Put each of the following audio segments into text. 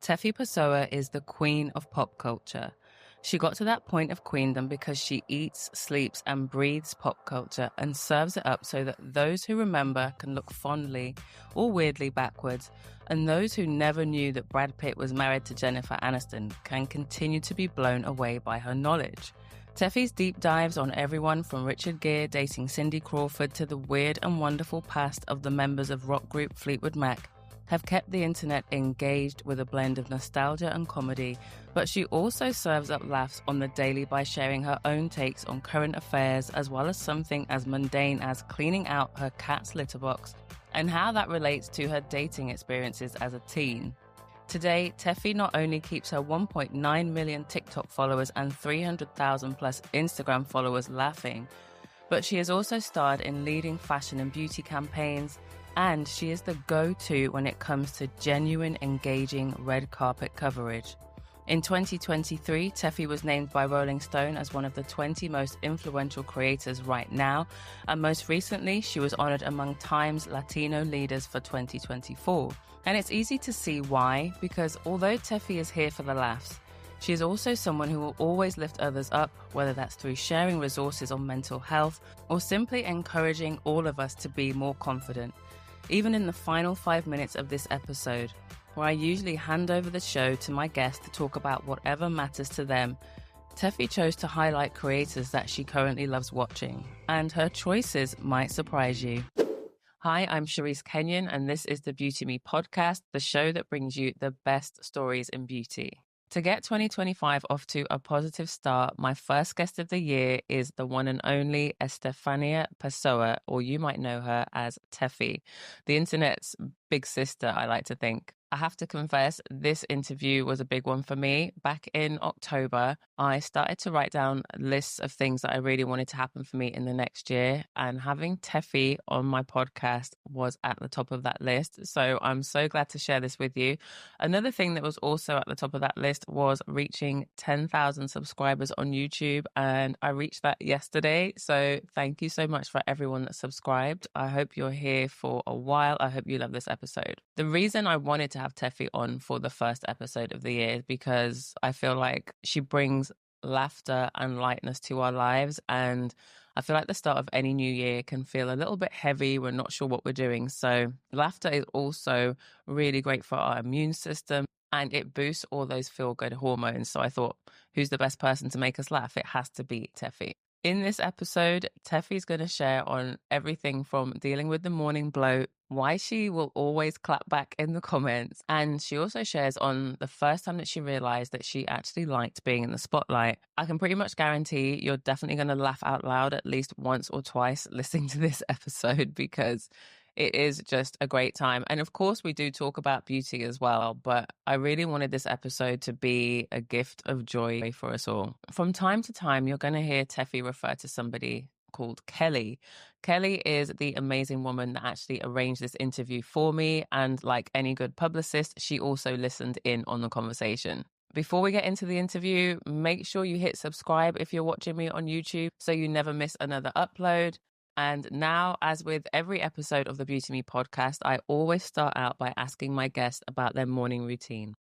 Tefi Pessoa is the queen of pop culture. She got to that point of queendom because she eats, sleeps, and breathes pop culture and serves it up so that those who remember can look fondly or weirdly backwards, and those who never knew that Brad Pitt was married to Jennifer Aniston can continue to be blown away by her knowledge. Teffi's deep dives on everyone from Richard Gere dating Cindy Crawford to the weird and wonderful past of the members of rock group Fleetwood Mac have kept the internet engaged with a blend of nostalgia and comedy, but she also serves up laughs on the daily by sharing her own takes on current affairs, as well as something as mundane as cleaning out her cat's litter box and how that relates to her dating experiences as a teen. Today, Teffy not only keeps her 1.9 million TikTok followers and 300,000 plus Instagram followers laughing, but she has also starred in leading fashion and beauty campaigns, and she is the go-to when it comes to genuine, engaging red carpet coverage. In 2023, Teffy was named by Rolling Stone as one of the 20 most influential creators right now, and most recently, she was honored among Time's Latino leaders for 2024. And it's easy to see why, because although Teffy is here for the laughs, she is also someone who will always lift others up, whether that's through sharing resources on mental health or simply encouraging all of us to be more confident. Even in the final 5 minutes of this episode, where I usually hand over the show to my guest to talk about whatever matters to them, Teffy chose to highlight creators that she currently loves watching, and her choices might surprise you. Hi, I'm Charisse Kenyon, and this is the Beauty Me podcast, the show that brings you the best stories in beauty. To get 2025 off to a positive start, my first guest of the year is the one and only Tefi Pessoa, or you might know her as Teffy, the internet's big sister, I like to think. I have to confess, this interview was a big one for me. Back in October, I started to write down lists of things that I really wanted to happen for me in the next year. And having Teffy on my podcast was at the top of that list. So I'm so glad to share this with you. Another thing that was also at the top of that list was reaching 10,000 subscribers on YouTube. And I reached that yesterday. So thank you so much for everyone that subscribed. I hope you're here for a while. I hope you love this episode. The reason I wanted to have Teffy on for the first episode of the year is because I feel like she brings laughter and lightness to our lives, and I feel like the start of any new year can feel a little bit heavy. We're not sure what we're doing, so laughter is also really great for our immune system, and it boosts all those feel-good hormones. So I thought, who's the best person to make us laugh? It has to be Teffy. In this episode, Teffy's going to share on everything from dealing with the morning bloat, why she will always clap back in the comments, and she also shares on the first time that she realized that she actually liked being in the spotlight. I can pretty much guarantee you're definitely going to laugh out loud at least once or twice listening to this episode, because it is just a great time. And of course, we do talk about beauty as well, but I really wanted this episode to be a gift of joy for us all. From time to time, you're going to hear Teffy refer to somebody called Kelly. Kelly is the amazing woman that actually arranged this interview for me. And like any good publicist, she also listened in on the conversation. Before we get into the interview, make sure you hit subscribe if you're watching me on YouTube so you never miss another upload. And now, as with every episode of the Beauty Me podcast, I always start out by asking my guest about their morning routine.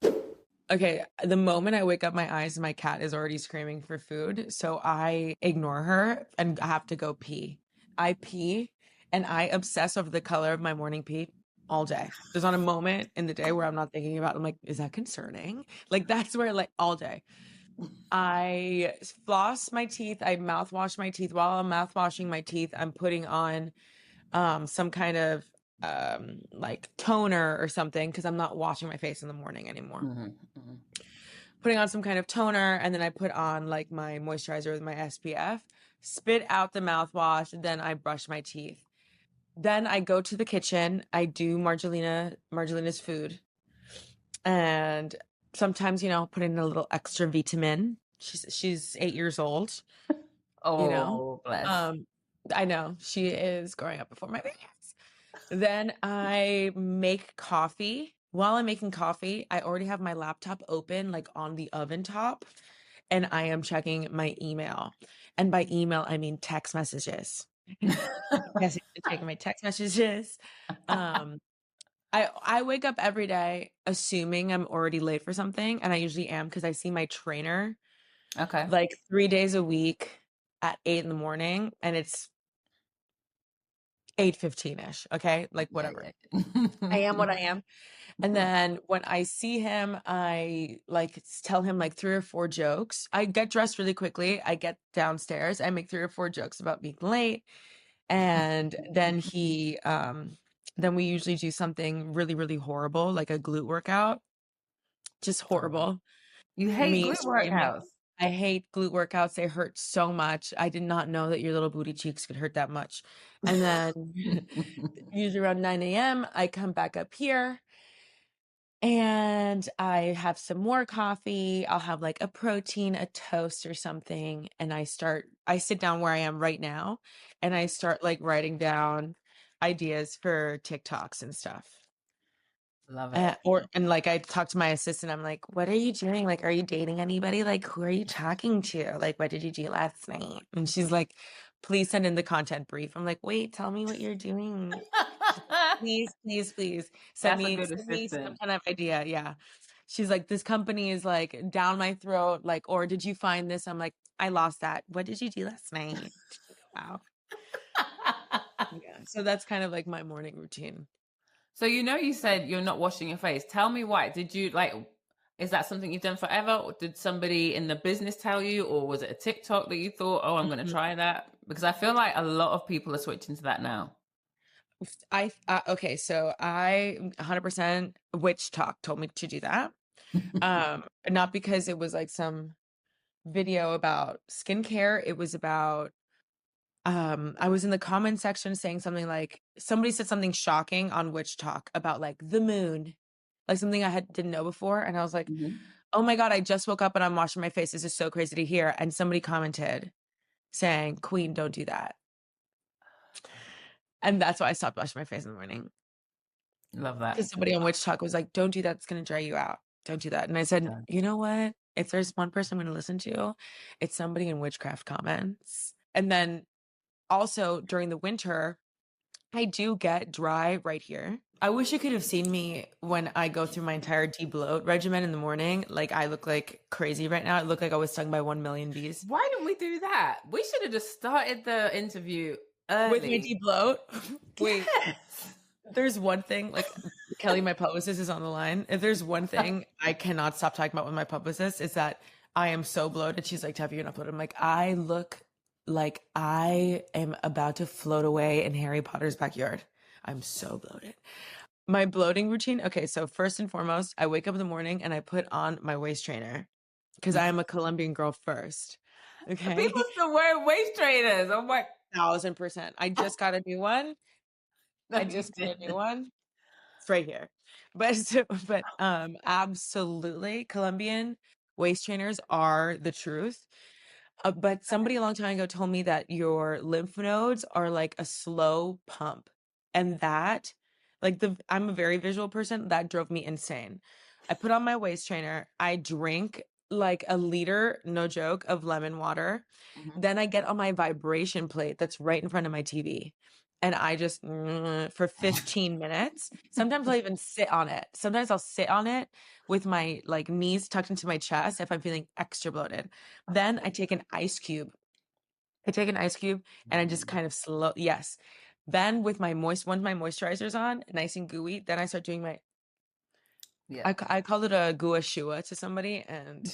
Okay, the moment I wake up my eyes, my cat is already screaming for food. So I ignore her and I have to go pee. I pee and I obsess over the color of my morning pee all day. There's not a moment in the day where I'm not thinking about it. I'm like, is that concerning? Like, that's where, like, all day. I floss my teeth. I mouthwash my teeth. While I'm mouthwashing my teeth, I'm putting on some kind of like toner or something, because I'm not washing my face in the morning anymore. Putting on some kind of toner, and then I put on like my moisturizer with my SPF, spit out the mouthwash, then I brush my teeth. Then I go to the kitchen. I do Margelina's food, and sometimes, put in a little extra vitamin. She's 8 years old. Bless. I know she is growing up before my baby. Then I make coffee. While I'm making coffee, I already have my laptop open, like on the oven top, and I am checking my email. And by email, I mean text messages. Yes, checking my text messages. I wake up every day assuming I'm already late for something, and I usually am because I see my trainer Okay. like 3 days a week at 8 in the morning, and it's 8:15 ish. Okay, like Yeah, whatever. I am yeah. what I am. And then when I see him, I like tell him like 3 or 4 jokes. I get dressed really quickly. I get downstairs. I make 3 or 4 jokes about being late. And then we usually do something really, really horrible, like a glute workout. Just Oh, horrible. you hate Me glute screaming. workouts. I hate glute workouts. They hurt so much. I did not know that your little booty cheeks could hurt that much. And then usually around 9 a.m., I come back up here and I have some more coffee. I'll have like a protein, a toast or something. And I sit down where I am right now and I start like writing down ideas for TikToks and stuff. Love it. And like I talk to my assistant, I'm like, what are you doing? Like, are you dating anybody? Like, who are you talking to? Like, what did you do last night? And she's like, please send in the content brief. I'm like, wait, tell me what you're doing. Please, please, please That's a good send me some assistant. kind of idea. Yeah. She's like, this company is like down my throat. Like, or did you find this? I'm like, I lost that. What did you do last night? Wow. Yeah. So that's kind of like my morning routine. So you said you're not washing your face. Tell me why. Did you like is that something you've done forever? Or did somebody in the business tell you, or was it a TikTok that you thought, oh, I'm gonna Mhm. try that? Because I feel like a lot of people are switching to that now. Okay, so I 100% WitchTok told me to do that. Not because it was like some video about skincare. It was about I was in the comment section saying something like somebody said something shocking on WitchTok about like the moon, like something I didn't know before, and I was like, Mhm. oh my God, I just woke up and I'm washing my face. This is so crazy to hear. And somebody commented saying, Queen, don't do that. And that's why I stopped washing my face in the morning. Love that. Because somebody on WitchTok was like, don't do that. It's going to dry you out. Don't do that. And I said, Okay. you know what? If there's one person I'm going to listen to, it's somebody in witchcraft comments. And then also during the winter, I do get dry right here. I wish you could have seen me when I go through my entire bloat regimen in the morning. Like I look like crazy right now. I look like I was stung by 1 million bees. Why didn't we do that? We should have just started the interview With my early. bloat. Wait, Yes. there's one thing, like Kelly, my publicist, is on the line. If there's one thing I cannot stop talking about with my publicist, is that I am so bloated. She's like, Teffy, you're not bloated. I'm like, I look like I am about to float away in Harry Potter's backyard. I'm so bloated. My bloating routine. Okay, so first and foremost, I wake up in the morning and I put on my waist trainer because I am a Colombian girl first. Okay, People still wear waist trainers. I'm like, 1000%. I just got a new one. no, I you just got a new didn't. one. It's right here. But absolutely, Colombian waist trainers are the truth. But somebody a long time ago told me that your lymph nodes are like a slow pump. And that, I'm a very visual person. That drove me insane. I put on my waist trainer. I drink like a liter, no joke, of lemon water. Mhm. Then I get on my vibration plate that's right in front of my TV. And I just for 15 minutes. Sometimes I'll even sit on it. Sometimes I'll sit on it with my like knees tucked into my chest if I'm feeling extra bloated. Then I take an ice cube. I take an ice cube and I just Mm. kind of yes. Then with my once my moisturizer's on, nice and gooey, then I start doing Yeah. I call it a gua shua to somebody and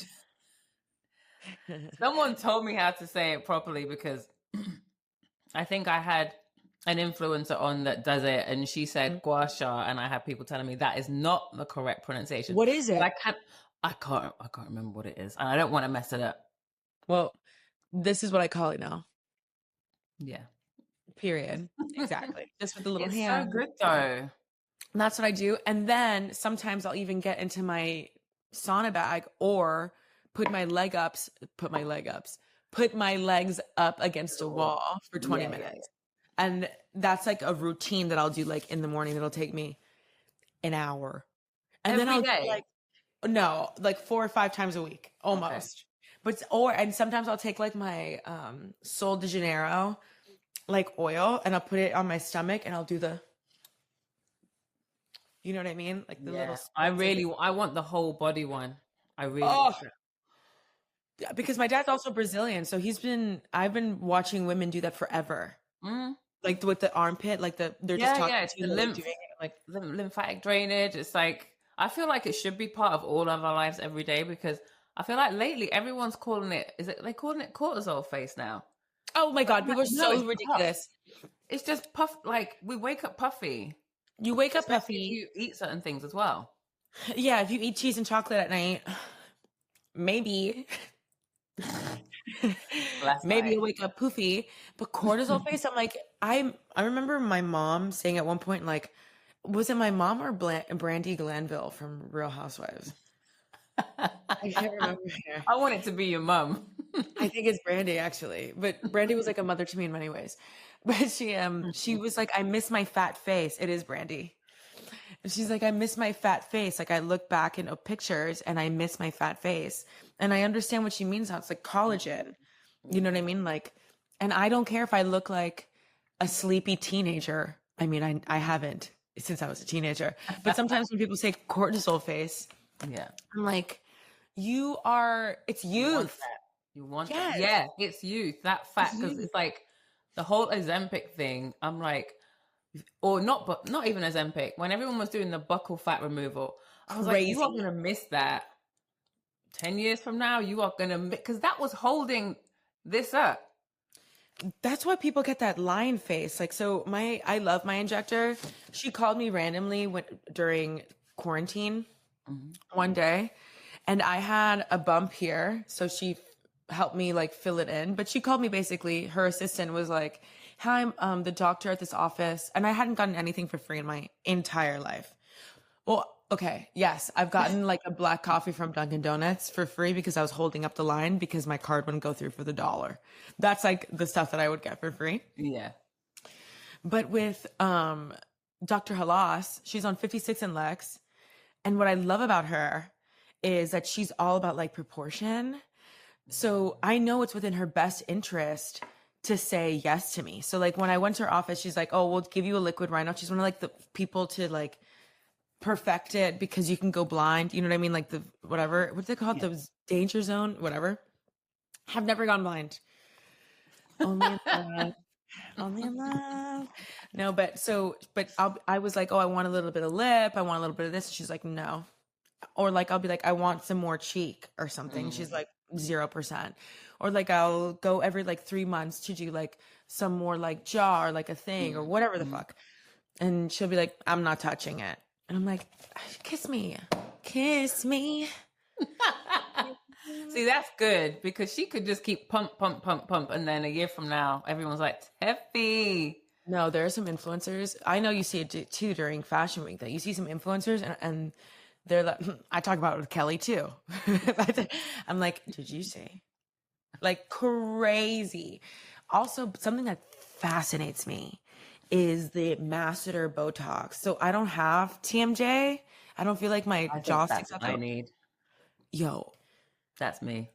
Someone told me how to say it properly because I think I had an influencer on that does it, and she said gua sha, and I had people telling me that is not the correct pronunciation. what is But it? I can't remember what it is, and I don't want to mess it up. Well, this is what I call it now. Yeah. Period. Exactly. Just with the little It's so hand. good though. And that's what I do. And then sometimes I'll even get into my sauna bag or put my legs up against a Sure. wall for 20 Yeah, yeah, minutes. And that's like a routine that I'll do like in the morning. It'll take me an hour. yeah. And then Every I'll do day. like, no, like 4 or 5 times a week, Okay. almost. And sometimes I'll take like my Sol de Janeiro, like oil, and I'll put it on my stomach and I'll do the You know what I mean? Like the little Yeah, splits of it. I want the whole body one. I really Oh, want that. yeah, because my dad's also Brazilian, so I've been watching women do that forever. Mm. Like with the armpit, they're just talking Yeah, to it's you, the they're like doing it. Like, lymphatic drainage. It's like I feel like it should be part of all of our lives every day because I feel like lately everyone's calling it. Is it they calling it cortisol face now? oh my God, I'm like, people are no, so it's puff. ridiculous. It's just puff. Like we wake up puffy, You wake up especially if puffy. you eat certain things as well. Yeah, if you eat cheese and chocolate at night, maybe. Last Maybe night. you'll wake up poofy, but cortisol face, I'm like, I remember my mom saying at one point, like, was it my mom or Brandy Glanville from Real Housewives? I can't remember. I want it to be your mum. I think it's Brandy actually, but Brandy was like a mother to me in many ways. But she was like, I miss my fat face. It is Brandy. And she's like, I miss my fat face. Like I look back in pictures and I miss my fat face. And I understand what she means now. It's like collagen. You know what I mean? Like, and I don't care if I look like a sleepy teenager. I mean, I haven't since I was a teenager. But sometimes when people say cortisol face, Yeah. I'm like, it's You want youth. that. You want Yes. that. Yeah, it's youth. That fat It's because youth. it's like the whole Ozempic thing. I'm like, or not, but not even Ozempic. When everyone was doing the buccal fat removal, I was like, you are Crazy. gonna miss that 10 years from now. You are gonna because that was holding this up. That's why people get that line face. Like, so I love my injector. She called me randomly during quarantine one day, and I had a bump here. So she helped me like fill it in. But she called me basically. Her assistant was like, "Hi, I'm the doctor at this office," and I hadn't gotten anything for free in my entire life. Well, okay, yes, I've gotten like a black coffee from Dunkin' Donuts for free because I was holding up the line because my card wouldn't go through for the dollar. That's like the stuff that I would get for free. Yeah. But with Dr. Halas, she's on 56 and Lex, and what I love about her is that she's all about like proportion. So I know it's within her best interest to say yes to me. So like when I went to her office, she's like, "Oh, we'll give you a liquid rhino." She's one of like the people to like perfect it because you can go blind. You know what I mean? Like the whatever, what's it called? The danger zone, whatever. Have never gone blind. Only in love. Only in love. No, but I was like, oh, I want a little bit of lip. I want a little bit of this. She's like, no. Or like, I'll be like, I want some more cheek or something. She's like 0%. Or like, I'll go every like 3 months to do like some more like jaw or like a thing or whatever the fuck. And she'll be like, I'm not touching it. And I'm like, kiss me. Kiss me. See, that's good because she could just keep pump, pump, pump, pump, and then a year from now, everyone's like, Teffy. No, there are some influencers. I know you see it too during Fashion Week that you see some influencers and they're like, I talk about it with Kelly too. I'm like, did you see? Like crazy. Also, something that fascinates me is the masseter Botox. So I don't have TMJ. I don't feel like my I jaw think that's sticks out. what I need. Yo, That's me.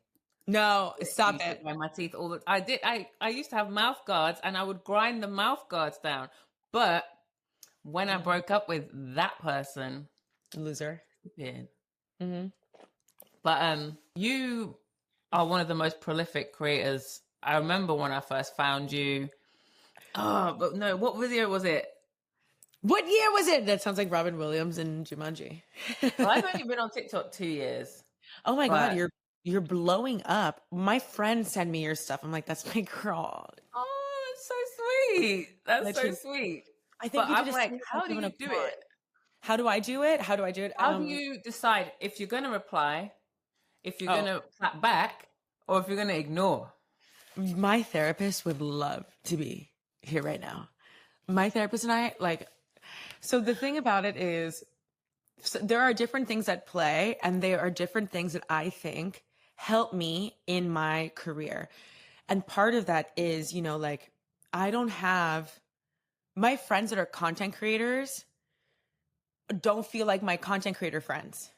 no, I stop used to it. grind my teeth all the I used to have mouth guards and I would grind the mouth guards down. But when I broke up with that person, Loser. yeah. Mm-hmm. But you are one of the most prolific creators. I remember when I first found you. Oh, but no, what video was it? What year was it? That sounds like Robin Williams and Jumanji. Well, I've only been on TikTok 2 years. Oh my but- God, you're blowing up. My friends send me your stuff. I'm like, that's my girl. Oh, that's so sweet. That's Literally. so sweet. I think But you I'm just like, see it how do given you a do part. it? How do I do it? How do I do it? How do you decide if you're going to reply, if you're going to clap back, or if you're going to ignore? My therapist would love to be here right now. My therapist and I, like, so the thing about it is, so there are different things at play, and there are different things that I think help me in my career. And part of that is, like, I don't have my friends that are content creators don't feel like my content creator friends.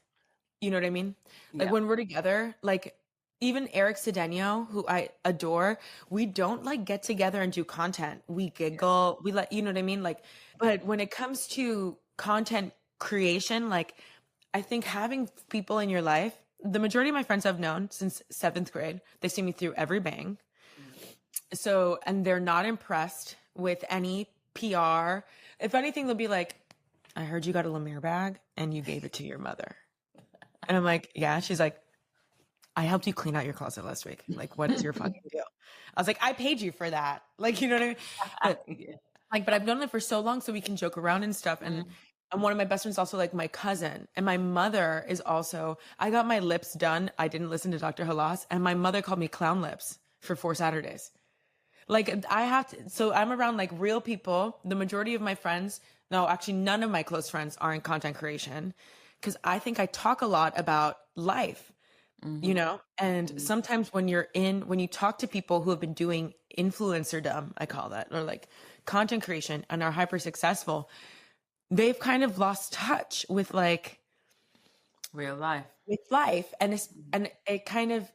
You know what I mean? Like when we're together, like even Eric Cedeno, who I adore, we don't like get together and do content. We giggle, we let, you know what I mean? Like, but when it comes to content creation, like I think having people in your life, the majority of my friends I've known since 7th grade, they see me through every bang. So, and they're not impressed with any PR. If anything, they'll be like, I heard you got a La Mer bag and you gave it to your mother. And I'm like, yeah. She's like, I helped you clean out your closet last week. Like, what is your fucking deal? I was like, I paid you for that. Like, you know what I mean? But, like, but I've known them for so long so we can joke around and stuff. And one of my best friends also like my cousin. And my mother is also, I got my lips done. I didn't listen to Dr. Halas. And my mother called me clown lips for 4 Saturdays. Like I have to, so I'm around like real people. The majority of my friends, no, actually none of my close friends are in content creation because I think I talk a lot about life, you know? And sometimes when you talk to people who have been doing influencerdom, I call that, or like content creation and are hyper successful, they've kind of lost touch with like real life. And it kind of,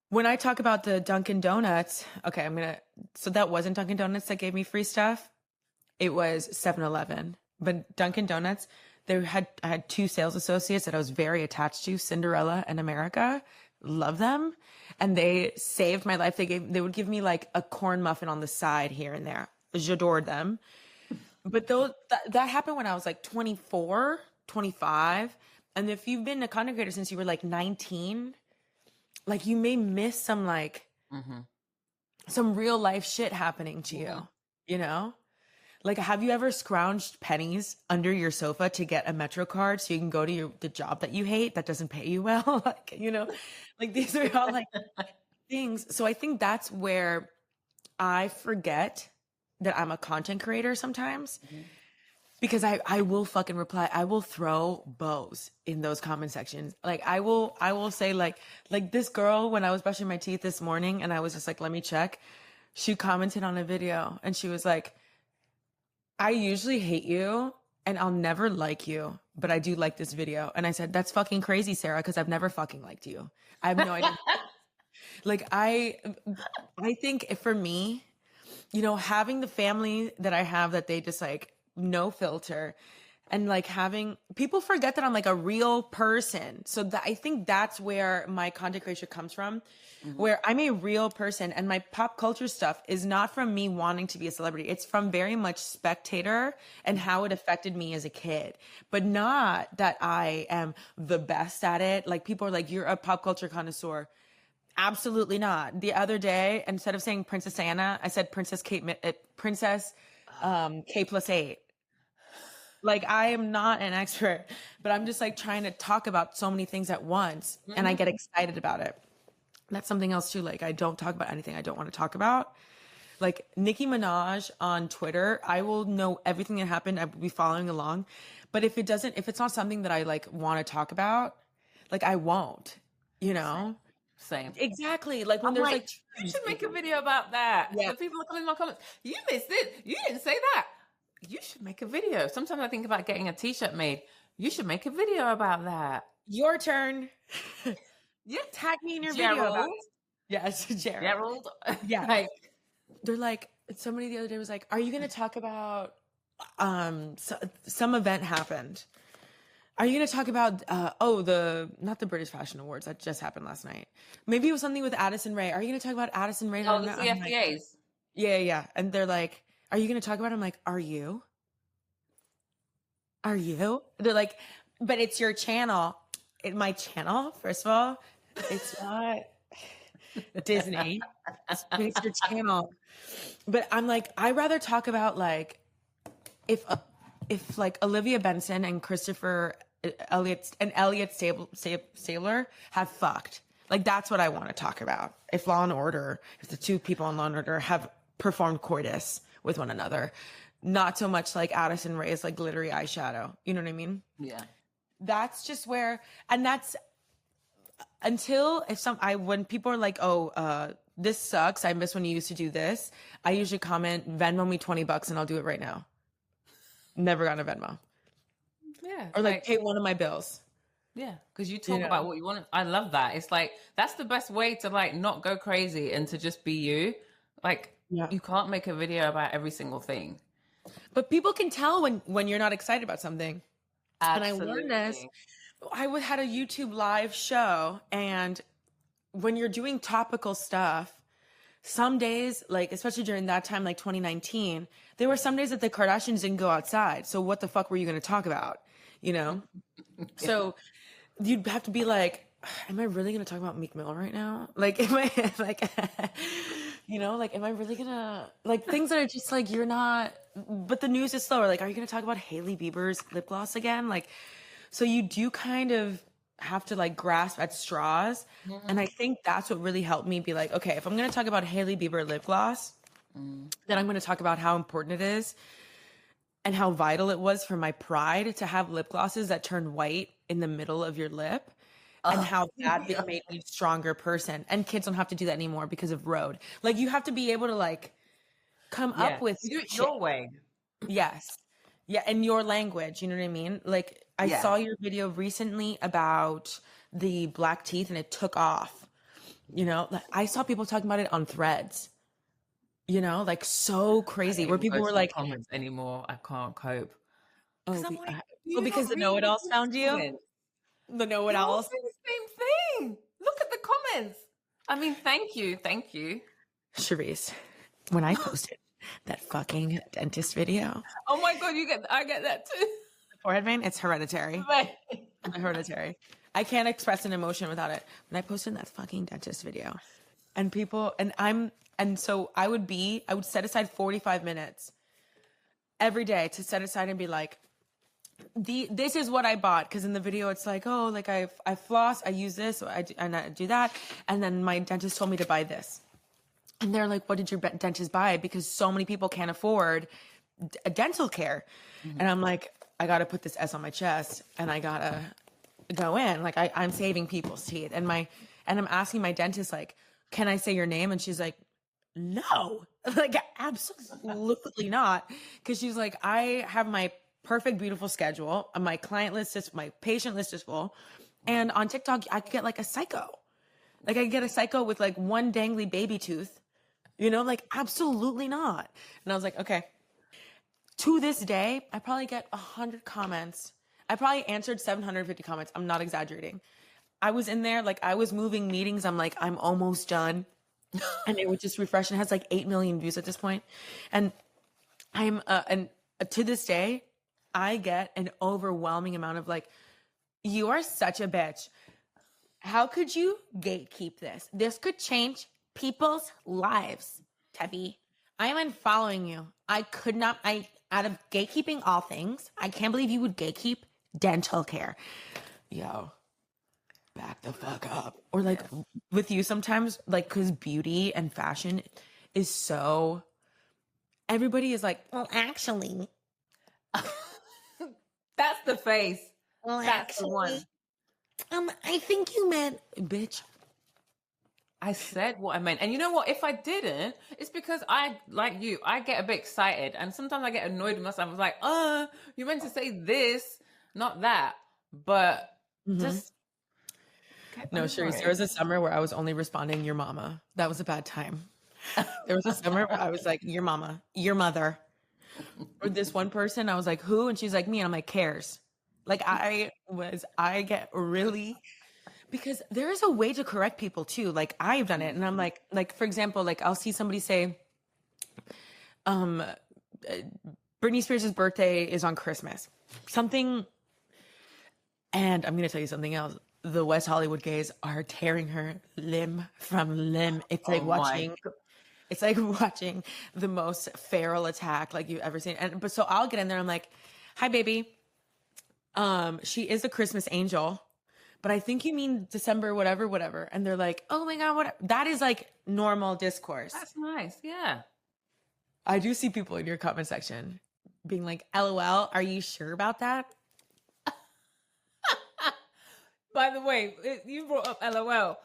when I talk about the Dunkin' Donuts, okay, so that wasn't Dunkin' Donuts that gave me free stuff. It was 7-Eleven. But Dunkin' Donuts, I had 2 sales associates that I was very attached to, Cinderella and America. Love them. And they saved my life. They would give me like a corn muffin on the side here and there. J'adored them. But that happened when I was like 24, 25. And if you've been a content creator since you were like 19, like you may miss some like some real life shit happening to you, you know? Like, have you ever scrounged pennies under your sofa to get a Metro card so you can go to the job that you hate that doesn't pay you well? Like, you know, like these are all like things. So I think that's where I forget that I'm a content creator sometimes. Because I will fucking reply. I will throw bows in those comment sections. Like I will say like this girl, when I was brushing my teeth this morning and I was just like, let me check. She commented on a video and she was like, I usually hate you and I'll never like you, but I do like this video. And I said, that's fucking crazy, Sarah, because I've never fucking liked you. I have no idea. Like I think for me, you know, having the family that I have that they just like, no filter, and like having people forget that I'm like a real person. So that I think that's where my content creation comes from, where I'm a real person and my pop culture stuff is not from me wanting to be a celebrity. It's from very much spectator and how it affected me as a kid, but not that I am the best at it. Like people are like, you're a pop culture connoisseur. Absolutely not. The other day, instead of saying Princess Anna, I said Princess K+8. Like I am not an expert, but I'm just like trying to talk about so many things at once and I get excited about it. That's something else too. Like I don't talk about anything I don't want to talk about. Like Nicki Minaj on Twitter, I will know everything that happened. I will be following along. But if it's not something that I like want to talk about, like I won't, you know? Same. Exactly. Like when I'm there's like, you should make a video about that. Yeah. The people are coming in my comments. You missed it. You didn't say that. You should make a video. Sometimes I think about getting a t-shirt made. You should make a video about that. Your turn. Yeah. Tag me in your video about it. Yes, Gerald. Yeah. Like, they're like, somebody the other day was like, are you going to talk about some event happened? Are you going to talk about, not the British Fashion Awards. That just happened last night. Maybe it was something with Addison Rae. Are you going to talk about Addison Rae? Oh, the CFDAs. Like, yeah. And they're like, are you going to talk about it? I'm like, are you? They're like, but it's your channel. My channel, first of all, it's not Disney. It's your channel. But I'm like, I'd rather talk about like, if like Olivia Benson and Christopher Elliott Stabler have fucked. Like, that's what I want to talk about. If the 2 people in Law and Order have performed coitus with one another, not so much like Addison Rae's like glittery eyeshadow. You know what I mean? Yeah. That's just where, and that's when people are like, this sucks. I miss when you used to do this. I usually comment, Venmo me $20 and I'll do it right now. Never gotten a Venmo. Yeah. Or like pay one of my bills. Yeah. Because you talk about what you want. I love that. It's like, that's the best way to like not go crazy and to just be you. Like, you can't make a video about every single thing. But people can tell when you're not excited about something. Absolutely. And I learned this. Had a YouTube live show, and when you're doing topical stuff, some days, like especially during that time, like 2019, there were some days that the Kardashians didn't go outside. So what the fuck were you going to talk about? You know? So you'd have to be like, am I really going to talk about Meek Mill right now? Like, am I like, you know, like, am I really going to like things that are just like, you're not, but the news is slower. Like, are you going to talk about Hailey Bieber's lip gloss again? Like, so you do kind of have to like grasp at straws. And I think that's what really helped me be like, okay, if I'm going to talk about Hailey Bieber lip gloss, then I'm going to talk about how important it is and how vital it was for my pride to have lip glosses that turn white in the middle of your lip, and how that made me a stronger person. And kids don't have to do that anymore because of Rhode. Like, you have to be able to like come up with do it your way. Yes. Yeah, in your language, you know what I mean? Like, I saw your video recently about the black teeth and it took off. You know, like, I saw people talking about it on Threads. You know, like so crazy where people were like, comments anymore. I can't cope. oh, Like, because the know-it-alls found you. The know-it-alls. The same thing. Look at the comments. I mean, thank you. Charisse, when I posted that fucking dentist video. Oh my God, I get that too. Forehead vein, it's hereditary. Hereditary. I can't express an emotion without it. When I posted that fucking dentist video, and people, and so I would set aside 45 minutes every day to set aside and be like, this is what I bought. Cause in the video, it's like, oh, like I floss, I use this, and I do that. And then my dentist told me to buy this. And they're like, what did your dentist buy? Because so many people can't afford dental care. And I'm like, I got to put this S on my chest and I got to go in. Like I'm saving people's teeth. And I'm asking my dentist, like, can I say your name? And she's like, no, like absolutely not. Cause she's like, I have my perfect, beautiful schedule. My client list my patient list is full. And on TikTok, I could get like a psycho. Like I could get a psycho with like one dangly baby tooth, you know, like absolutely not. And I was like, okay. To this day, I probably get 100 comments. I probably answered 750 comments. I'm not exaggerating. I was in there, like I was moving meetings. I'm like, I'm almost done. And it would just refresh, and it has like 8 million views at this point. And to this day, I get an overwhelming amount of like, you are such a bitch. How could you gatekeep this? This could change people's lives, Teffy. I am unfollowing you. I could not, out of gatekeeping all things, I can't believe you would gatekeep dental care. Yo, back the fuck up. Or like with you sometimes, like, cause beauty and fashion is so, everybody is like, well, actually. That's the face. Well, that's the one. I think you meant, bitch. I said what I meant. And you know what? If I didn't, it's because I, like you, I get a bit excited. And sometimes I get annoyed with myself. I was like, you meant to say this, not that. But just... No, Charisse, there was a summer where I was only responding, your mama. That was a bad time. There was a summer where I was like, your mama, your mother. Or this one person, I was like, who? And she's like, me. And I'm like, cares. Like I get really... Because there is a way to correct people too. Like I've done it. And I'm like, for example, like I'll see somebody say, Britney Spears' birthday is on Christmas. Something. And I'm going to tell you something else. The West Hollywood gays are tearing her limb from limb. It's like watching the most feral attack like you've ever seen. But so I'll get in there. I'm like, hi, baby. She is a Christmas angel. But I think you mean December, whatever. And they're like, oh my God, what? That is like normal discourse. That's nice. Yeah. I do see people in your comment section being like, LOL, are you sure about that? By the way, you brought up LOL.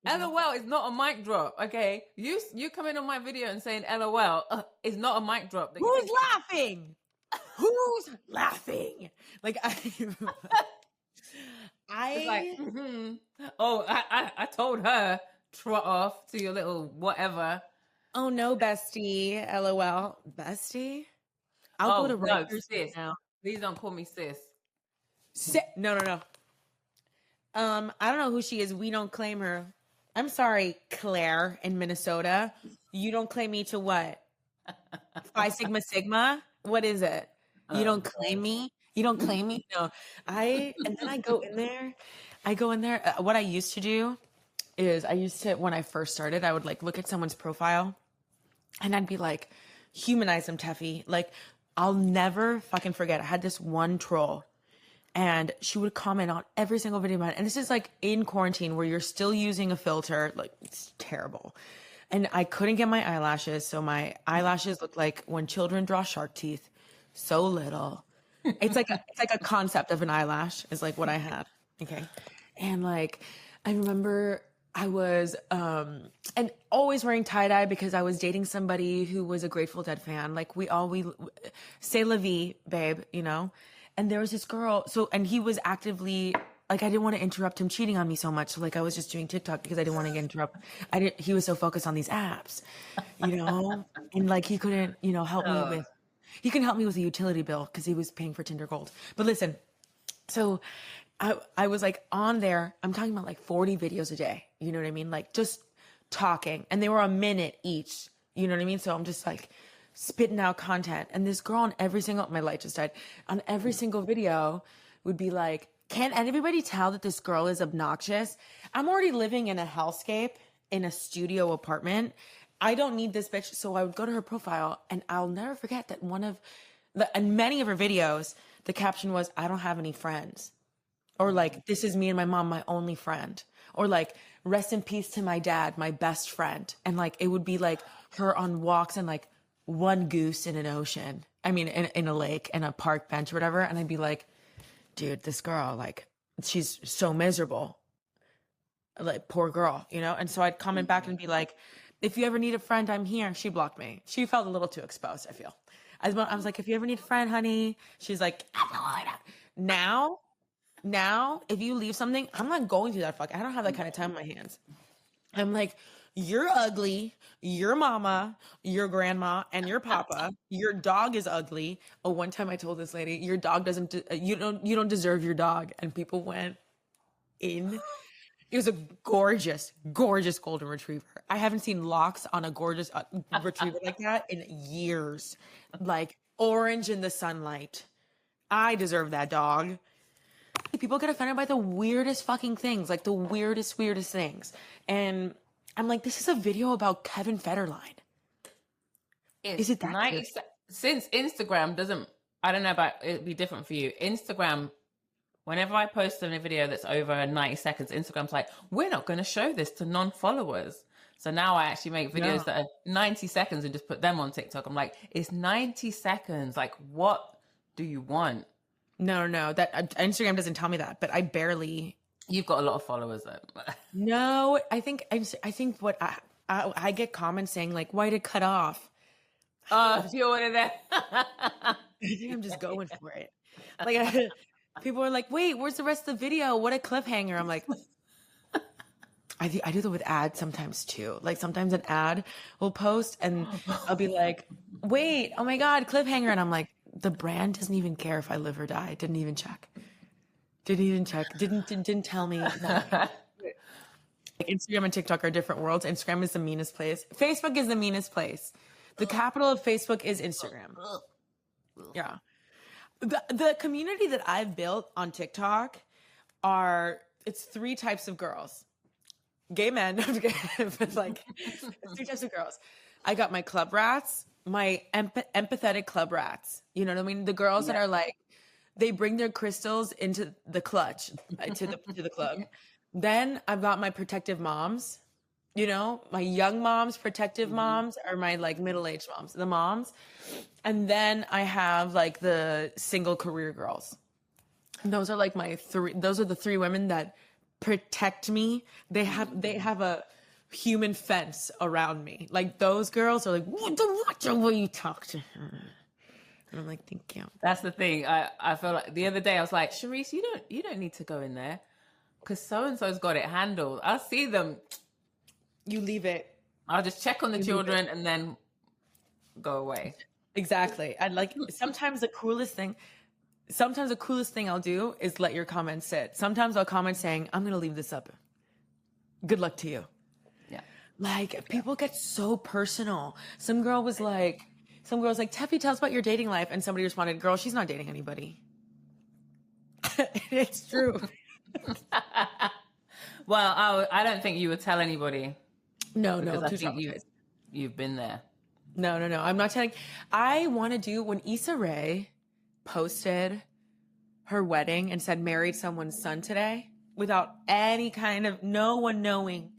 LOL is not a mic drop, okay? You come in on my video and saying LOL is not a mic drop. Who's laughing? Who's laughing? Like, It's like, oh, I told her, trot off to your little whatever. Oh no, bestie. LOL. Bestie? I'll go to Rikers sis. now. Please don't call me sis. No. I don't know who she is. We don't claim her. I'm sorry, Claire in Minnesota. You don't claim me to what? Phi Sigma Sigma? What is it? You don't claim me? You don't claim me? No. And then I go in there. What I used to do is when I first started, I would like look at someone's profile and I'd be like, humanize them, Teffy. Like, I'll never fucking forget. I had this one troll and she would comment on every single video of mine. And this is like in quarantine where you're still using a filter. Like, it's terrible. And I couldn't get my eyelashes. So my eyelashes look like when children draw shark teeth. So little. It's like a concept of an eyelash is like what I had. Okay. And like, I remember I was, and always wearing tie-dye because I was dating somebody who was a Grateful Dead fan. Like we say la vie, babe, you know? And there was this girl. And he was actively, like, I didn't want to interrupt him cheating on me so much. So like, I was just doing TikTok because I didn't want to get interrupted. He was so focused on these apps, you know? And like, he couldn't, you know, he couldn't help me with a utility bill because he was paying for Tinder Gold. But listen, so I was like on there, I'm talking about like 40 videos a day. You know what I mean? Like just talking, and they were a minute each. You know what I mean? So I'm just like spitting out content. And this girl my light just died, on every single video would be like, can everybody tell that this girl is obnoxious? I'm already living in a hellscape in a studio apartment. I don't need this bitch. So I would go to her profile, and I'll never forget that in many of her videos, the caption was, I don't have any friends. Or like, this is me and my mom, my only friend. Or like, rest in peace to my dad, my best friend. And like, it would be like her on walks and like one goose in an ocean. I mean, in a lake and a park bench or whatever. And I'd be like, dude, this girl, like, she's so miserable. Like, poor girl, you know? And so I'd comment back and be like, if you ever need a friend, I'm here. She blocked me. She felt a little too exposed, I feel. I was like, if you ever need a friend, honey. She's like, now, if you leave something, I'm not going through that I don't have that kind of time on my hands. I'm like, you're ugly, your mama, your grandma, and your papa. Your dog is ugly. Oh, one time I told this lady, your dog you don't deserve your dog. And people went in. It was a gorgeous, gorgeous golden retriever. I haven't seen locks on a gorgeous retriever like that in years. Like orange in the sunlight. I deserve that dog. People get offended by the weirdest fucking things, like the weirdest things. And I'm like, this is a video about Kevin Federline. Is it that 90 since Instagram doesn't, I don't know about, it'd be different for you. Instagram, whenever I post a video that's over 90 seconds, Instagram's like, we're not going to show this to non-followers. So now I actually make videos that are 90 seconds and just put them on TikTok. I'm like, it's 90 seconds. Like, what do you want? No, that Instagram doesn't tell me that, but I barely. You've got a lot of followers though. No, I think what I get comments saying like, why to cut off? If you're one of them. I think I'm just going for it. Like people are like, wait, where's the rest of the video? What a cliffhanger. I'm like, I do that with ads sometimes too. Like sometimes an ad will post and I'll be like, wait, oh my God, cliffhanger. And I'm like, the brand doesn't even care if I live or die. Didn't even check. Didn't tell me. Like Instagram and TikTok are different worlds. Instagram is the meanest place. Facebook is the meanest place. The capital of Facebook is Instagram. Yeah. The community that I've built on TikTok it's 3 types of girls. Gay men, but like it's 3 types of girls. I got my club rats, my empathetic club rats. You know what I mean? The girls that are like, they bring their crystals into the clutch, to the club. Then I've got my protective moms, you know, my young moms, protective moms, or my like middle-aged moms, the moms. And then I have like the single career girls. And those are like those are the 3 women that protect me. They have a human fence around me. Like those girls are like, watch the way you talk to her. And I'm like, thank you. That's the thing. I feel like the other day I was like, Sharice, you don't need to go in there because so-and-so's got it handled. I'll see them. You leave it. I'll just check on the children and then go away. Exactly. And like sometimes the coolest thing, sometimes the coolest thing I'll do is let your comment sit. Sometimes I'll comment saying, I'm going to leave this up. Good luck to you. Yeah. Like, people get so personal. Some girl was like, Teffy, tell us about your dating life. And somebody responded, girl, she's not dating anybody. It's true. Well, I don't think you would tell anybody. No, because I too think traumatized. you've been there. No. I'm not telling. I want to do, when Issa Rae posted her wedding and said married someone's son today without any kind of, no one knowing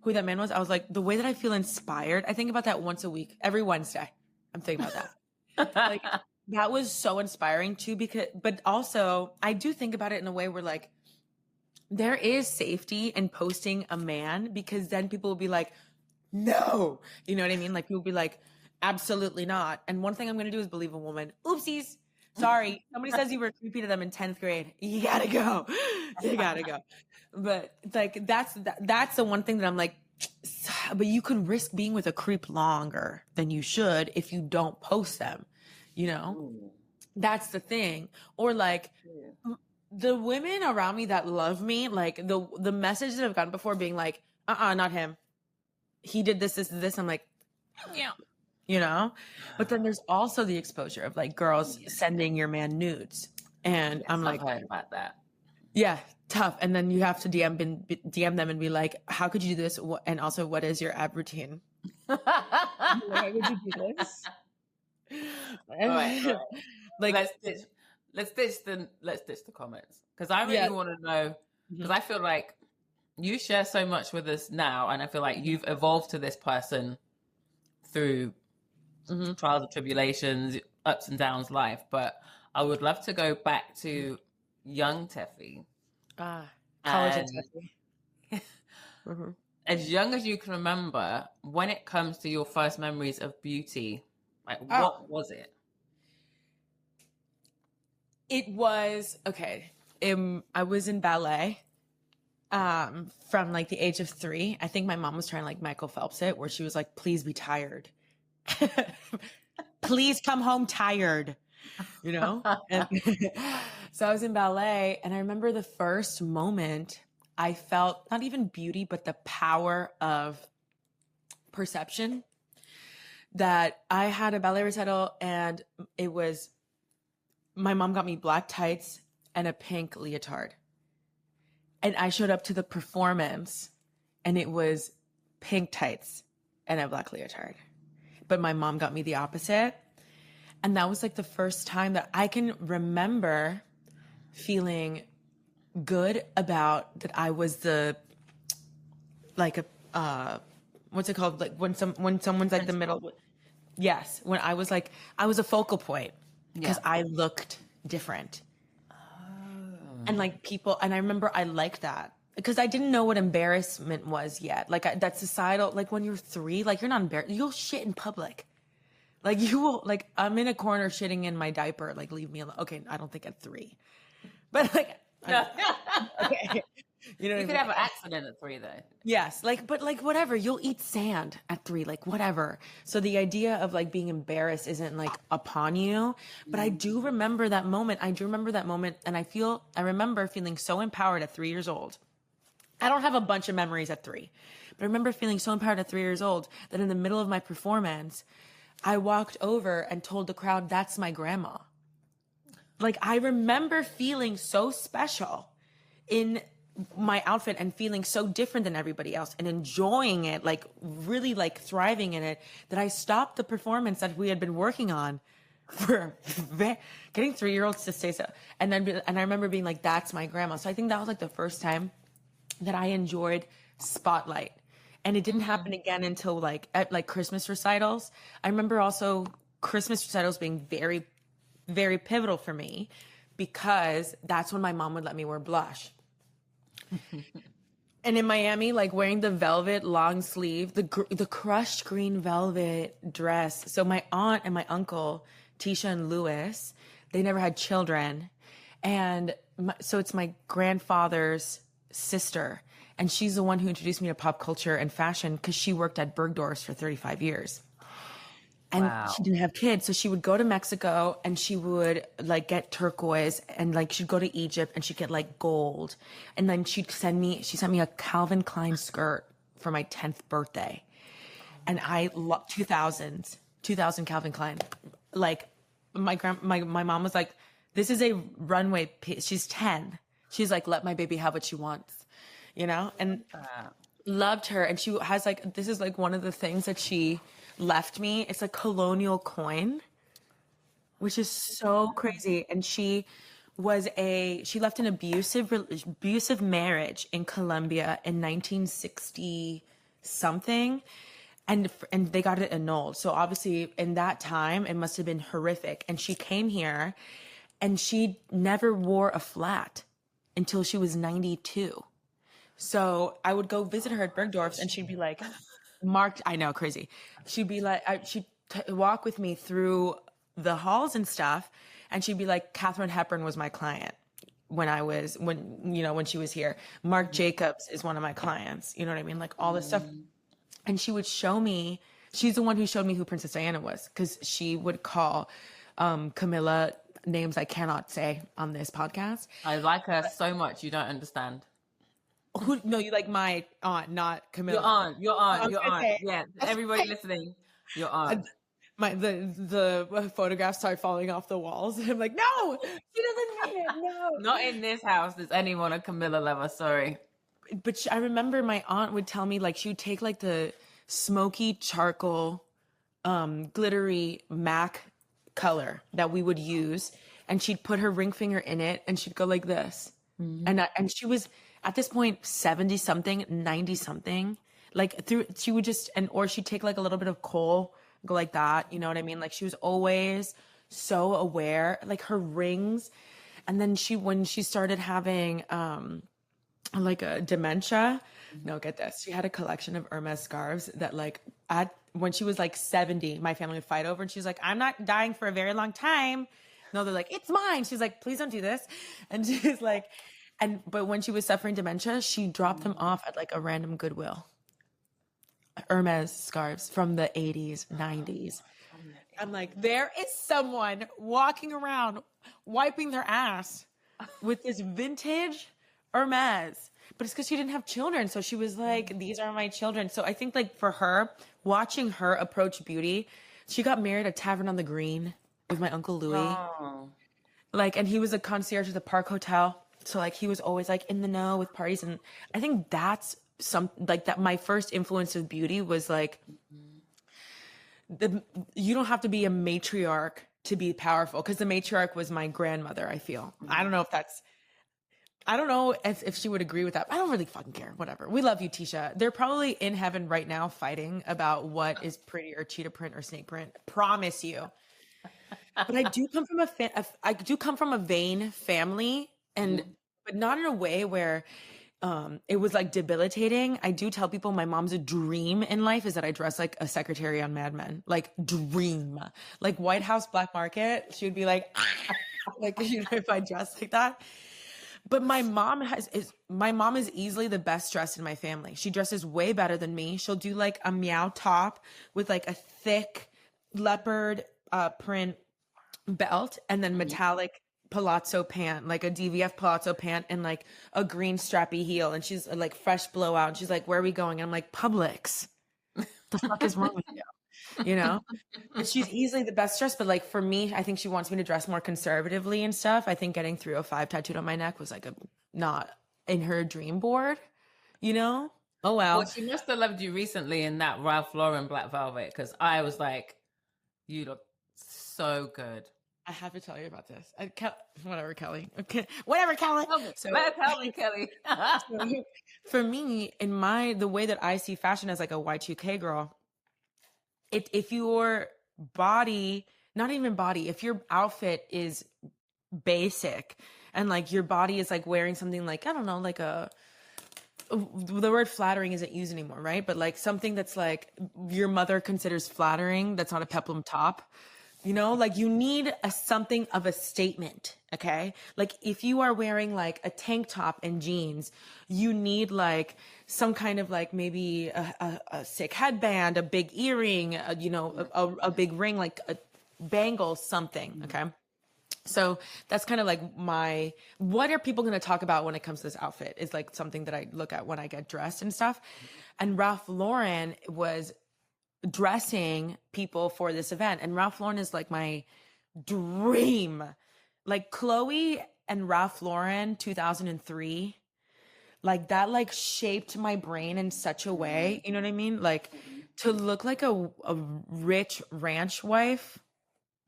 who that man was, I was like, the way that I feel inspired, I think about that once a week, every Wednesday. I'm thinking about that. Like, that was so inspiring too, but also I do think about it in a way where like, there is safety in posting a man, because then people will be like, no, you know what I mean? Like, people will be like, absolutely not. And one thing I'm going to do is believe a woman. Oopsies. Sorry. Somebody says you were creepy to them in 10th grade. You gotta go. You gotta go. But like, that's the one thing that I'm like, but you can risk being with a creep longer than you should if you don't post them, you know? Ooh. That's the thing. Or like, the women around me that love me, like the message that I've gotten before being like, not him. He did this. I'm like, yeah, you know? But then there's also the exposure of like girls sending your man nudes. And I'm like, I've heard about that. Yeah, tough. And then you have to DM them and be like, how could you do this? And also, what is your ab routine? Why would you do this? Right. Like, let's ditch the comments, because I really want to know, because I feel like you share so much with us now, and I feel like you've evolved to this person through trials and tribulations, ups and downs, life. But I would love to go back to young Teffy. College and Teffy. As young as you can remember, when it comes to your first memories of beauty, like what was it? It was, okay. I was in ballet from like the age of 3. I think my mom was trying to like Michael Phelps it, where she was like, please be tired. Please come home tired, you know? And so I was in ballet, and I remember the first moment I felt not even beauty, but the power of perception. That I had a ballet recital, and it was, my mom got me black tights and a pink leotard. And I showed up to the performance, and it was pink tights and a black leotard. But my mom got me the opposite. And that was like the first time that I can remember feeling good about that I was the, like a, what's it called? Like when someone's like the middle. Yes. When I was like, I was a focal point because I looked different. And like people, and I remember I liked that because I didn't know what embarrassment was yet. Like that societal, like when you're 3, like you're not embarrassed. You'll shit in public. Like you will, like I'm in a corner shitting in my diaper. Like leave me alone. Okay. I don't think at 3, but like, okay. You know what I mean? Could have an accident at 3 though. Yes. But whatever, you'll eat sand at 3, like whatever. So the idea of like being embarrassed isn't like upon you, but I do remember that moment. And I remember feeling so empowered at 3 years old. I don't have a bunch of memories at 3, but I remember feeling so empowered at 3 years old that in the middle of my performance, I walked over and told the crowd, that's my grandma. Like I remember feeling so special in my outfit and feeling so different than everybody else and enjoying it, like really like thriving in it, that I stopped the performance that we had been working on for getting 3-year-olds to say so. And I remember being like, that's my grandma. So I think that was like the first time that I enjoyed spotlight. And it didn't happen again until like at like Christmas recitals. I remember also Christmas recitals being very, very pivotal for me because that's when my mom would let me wear blush. And in Miami, like wearing the velvet long sleeve, the crushed green velvet dress. So my aunt and my uncle, Tisha and Louis, they never had children. And so it's my grandfather's sister. And she's the one who introduced me to pop culture and fashion because she worked at Bergdorf's for 35 years. And Wow. she didn't have kids. So she would go to Mexico and she would like get turquoise, and like she'd go to Egypt and she'd get like gold. And then she sent me a Calvin Klein skirt for my 10th birthday. And I love 2000 Calvin Klein. Like my mom was like, this is a runway piece. She's 10. She's like, let my baby have what she wants, you know? And loved her. And she has like, this is like one of the things that she left me. It's a colonial coin, which is so crazy. And she left an abusive marriage in Colombia in 1960 something. And they got it annulled. So obviously in that time, it must have been horrific. And she came here and she never wore a flat until she was 92. So I would go visit her at Bergdorf's and she'd be like, marked, I know, crazy. She'd be like, she'd walk with me through the halls and stuff. And she'd be like, Katharine Hepburn was my client when she was here. Marc Jacobs is one of my clients. You know what I mean? Like all this stuff. And she would show me, she's the one who showed me who Princess Diana was, because she would call Camilla names I cannot say on this podcast. I like her so much, you don't understand. No, you like my aunt, not Camilla. Your aunt. Okay. Yeah, everybody listening, your aunt. The photographs start falling off the walls. I'm like, no, she doesn't mean it. No, Not in this house does anyone a Camilla lover. Sorry. But I remember my aunt would tell me, like, she would take like the smoky charcoal, glittery MAC color that we would use, and she'd put her ring finger in it, and she'd go like this, and she was at this point 70 something, 90 something, like she would just or she'd take like a little bit of coal, go like that, you know what I mean? Like she was always so aware, like her rings, and then when she started having like a dementia. No, get this. She had a collection of Hermes scarves that like when she was like 70, my family would fight over, and she's like, I'm not dying for a very long time. No, they're like, it's mine. She's like, please don't do this. And she's like, but when she was suffering dementia, she dropped them off at like a random Goodwill. Hermes scarves from the 80s, 90s. I'm like, there is someone walking around wiping their ass with this vintage Hermes, but it's because she didn't have children. So she was like, these are my children. So I think like for her, watching her approach beauty, she got married at Tavern on the Green with my Uncle Louis. Oh. Like, and he was a concierge at the Park Hotel. So like he was always like in the know with parties. And I think that's that my first influence of beauty was like, you don't have to be a matriarch to be powerful. Cause the matriarch was my grandmother, I feel. I don't know if she would agree with that. I don't really fucking care. Whatever. We love you, Tisha. They're probably in heaven right now fighting about what is prettier, cheetah print or snake print. Promise you. But I do come from a vain family, but not in a way where it was like debilitating. I do tell people my mom's dream in life is that I dress like a secretary on Mad Men. Like dream. Like White House Black Market. She would be like, like, you know, if I dress like that. But my mom is easily the best dressed in my family. She dresses way better than me. She'll do like a meow top with like a thick leopard print belt and then metallic palazzo pant, like a DVF palazzo pant and like a green strappy heel. And she's like fresh blowout. And she's like, where are we going? And I'm like, Publix. The fuck is wrong with you? You know? But she's easily the best dressed. But like for me, I think she wants me to dress more conservatively and stuff. I think getting 305 tattooed on my neck was like not in her dream board, you know? Oh well. Well, she must have loved you recently in that Ralph Lauren black velvet, because I was like, you look so good. I have to tell you about this. Whatever, Kelly. Okay. Whatever, Kelly. Tell me, Kelly. So, for me, the way that I see fashion as like a Y2K girl, if your body, not even body, if your outfit is basic and like your body is like wearing something like, I don't know, like the word flattering isn't used anymore, right? But like something that's like your mother considers flattering, that's not a peplum top. You know, like you need something of a statement. Okay. Like if you are wearing like a tank top and jeans, you need like some kind of like maybe a sick headband, a big earring, a big ring, like a bangle, something. Okay. So that's kind of like what are people going to talk about when it comes to this outfit is like something that I look at when I get dressed and stuff. And Ralph Lauren was dressing people for this event. And Ralph Lauren is like my dream. Like Chloe and Ralph Lauren 2003, like that like shaped my brain in such a way, you know what I mean? Like to look like a rich ranch wife.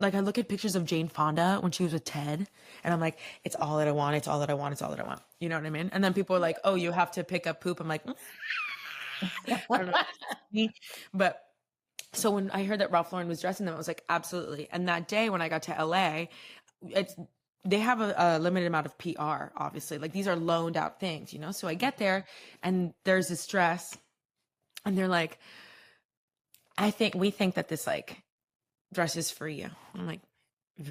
Like I look at pictures of Jane Fonda when she was with Ted and I'm like, it's all that I want. It's all that I want. It's all that I want. You know what I mean? And then people are like, oh, you have to pick up poop. I'm like, I don't know. But so when I heard that Ralph Lauren was dressing them, I was like, absolutely. And that day when I got to LA, they have a limited amount of PR, obviously. Like these are loaned out things, you know? So I get there and there's this dress and they're like, we think that this like dress is for you. I'm like,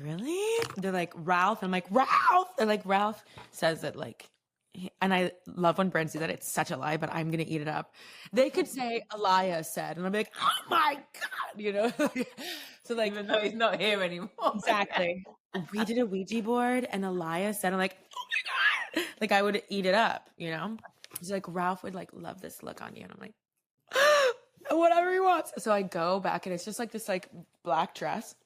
really? They're like, Ralph. I'm like, Ralph. They're like, Ralph says that like, and I love when brands do that. It's such a lie, but I'm going to eat it up. They could say Alaya said, and I'm like, oh my God, you know? So like, Even though he's not here anymore. Exactly. We did a Ouija board and Alaya said, I'm like, oh my God. Like I would eat it up, you know? He's like, Ralph would like love this look on you. And I'm like, whatever he wants. So I go back and it's just like this like black dress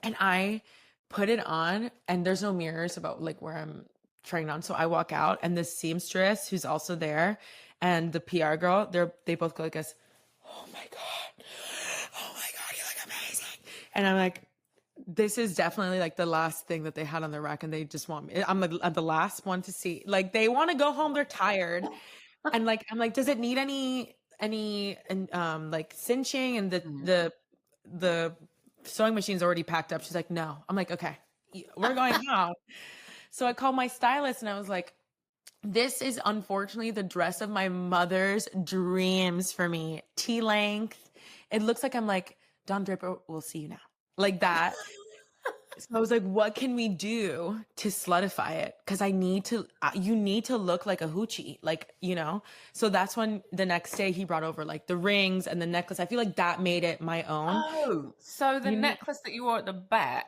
and I put it on and there's no mirrors about like where I'm trying on. So I walk out and the seamstress who's also there and the PR girl, they both go like this, oh my God, you look amazing. And I'm like, this is definitely like the last thing that they had on their rack and they just want me. I'm the last one to see. Like they want to go home, they're tired. And like, I'm like, does it need any like cinching? And the sewing machine's already packed up. She's like, no. I'm like, okay, we're going out. So I called my stylist and I was like, this is unfortunately the dress of my mother's dreams for me. T-length. It looks like I'm like, Don Draper, we'll see you now. Like that. So I was like, what can we do to slutify it? Because you need to look like a hoochie, like, you know? So that's when the next day he brought over like the rings and the necklace. I feel like that made it my own. Oh, so the necklace that you wore at the back,